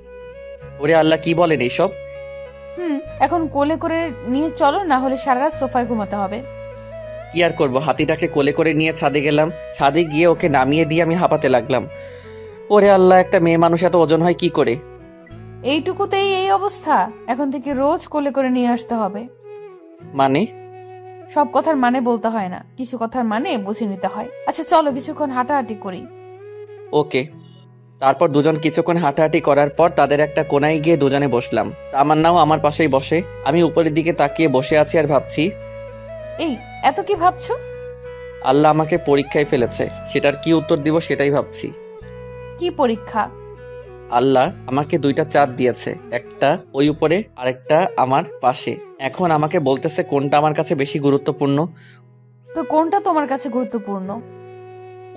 ওরে আল্লাহ, কি বলেন এইসব? এখন কোলে করে নিয়ে চলো, না হলে সারা রাত সোফায় ঘুমাতে হবে। কি আর করবো, হাতিটাকে কোলে করে নিয়ে ছাদে গেলাম। ছাদে গিয়ে ওকে নামিয়ে দিয়ে আমি হাঁপাতে লাগলাম। ওরে আল্লাহ, একটা মেয়ে মানুষ এত ওজন হয় কি করে? এইটুকুতেই এই অবস্থা? এখন থেকে রোজ কোলে করে নিয়ে আসতে হবে। মানে? সব কথার মানে বলতে হয় না, কিছু কথার মানে বুঝে নিতে হয়। আচ্ছা চলো, কিছুক্ষণ হাঁটাহাঁটি করি। ওকে। তারপর 2 জন কিছুক্ষণ হাঁটাহাঁটি করার পর তাদের একটা কোনায় গিয়ে 2 জনে বসলাম। তামান্নাও আমার পাশেই বসে। আমি উপরের দিকে তাকিয়ে বসে আছি আর ভাবছি, এই এত কি ভাবছো? আল্লাহ আমাকে পরীক্ষায় ফেলেছে, সেটার কি উত্তর দিব সেটাই ভাবছি। কি পরীক্ষা? আল্লাহ আমাকে 2টা চাঁদ দিয়েছে, একটা ওই উপরে আর একটা আমার পাশে। এখন আমাকে বলতেছে কোনটা আমার কাছে বেশি গুরুত্বপূর্ণ। তো কোনটা তোমার কাছে গুরুত্বপূর্ণ?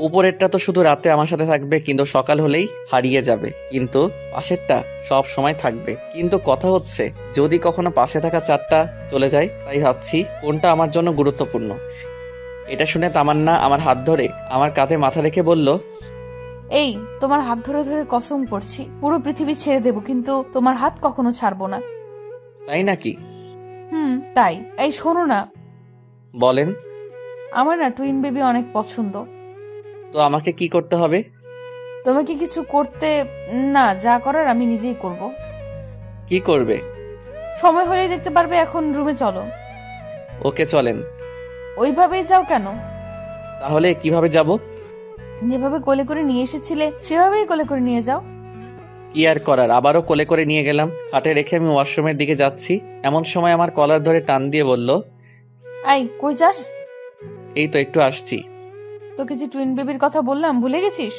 উপরেরটা তো শুধু রাতে আমার সাথে থাকবে, কিন্তু সকাল হলেই হারিয়ে যাবে। কিন্তু পাশেরটা সব সময় থাকবে। কিন্তু কথা হচ্ছে, যদি কখনো পাশে থাকা চাঁদটা চলে যায়, তাই ভাবছি কোনটা আমার জন্য গুরুত্বপূর্ণ। এটা শুনে তামান্না আমার হাত ধরে আমার কাঁধে মাথা রেখে বলল, এই তোমার হাত ধরে ধরে কসম করছি পুরো পৃথিবী ছেড়ে দেব, কিন্তু তোমার হাত কখনো ছাড়বো না। তাই নাকি? তাই। এই শোনো না, বলেন। আমার না টুইন বেবি অনেক পছন্দ। তো আমাকে কি করতে হবে? তোমাকে কিছু করতে না, যা করার আমি নিজেই করব। কি করবে? সময় হলেই দেখতে পারবে। এখন রুমে চলো। ওকে চলেন। ওইভাবেই যাও কেন? তাহলে কিভাবে যাব? যেভাবে কোলে করে নিয়ে এসেছিলে সেভাবেই কোলে করে নিয়ে যাও। কি আর করার, আবারও কোলে করে নিয়ে গেলাম। খাটে রেখে আমি ওয়াশরুমের দিকে যাচ্ছি, এমন সময় আমার কলার ধরে টান দিয়ে বলল, আই কই যাস? এই তো একটু আসছি। তোকে যে টুইন বেবির কথা বললাম ভুলে গেছিস?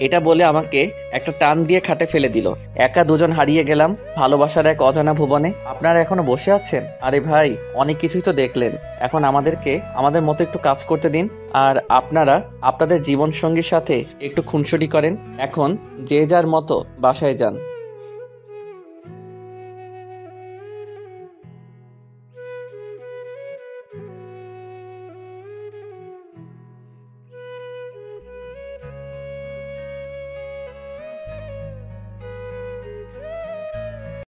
এটা বলে আমাকে একটা টান দিয়ে খাটে ফেলে দিল। একা দুজন হারিয়ে গেলাম ভালোবাসার এক অজানা ভুবনে। আপনারা এখনো বসে আছেন? আরে ভাই, অনেক কিছুই তো দেখলেন, এখন আমাদেরকে আমাদের মতো একটু কাজ করতে দিন। আর আপনারা আপনাদের জীবন সঙ্গীর সাথে একটু খুনসুটি করেন। এখন যে যার মতো বাসায় যান।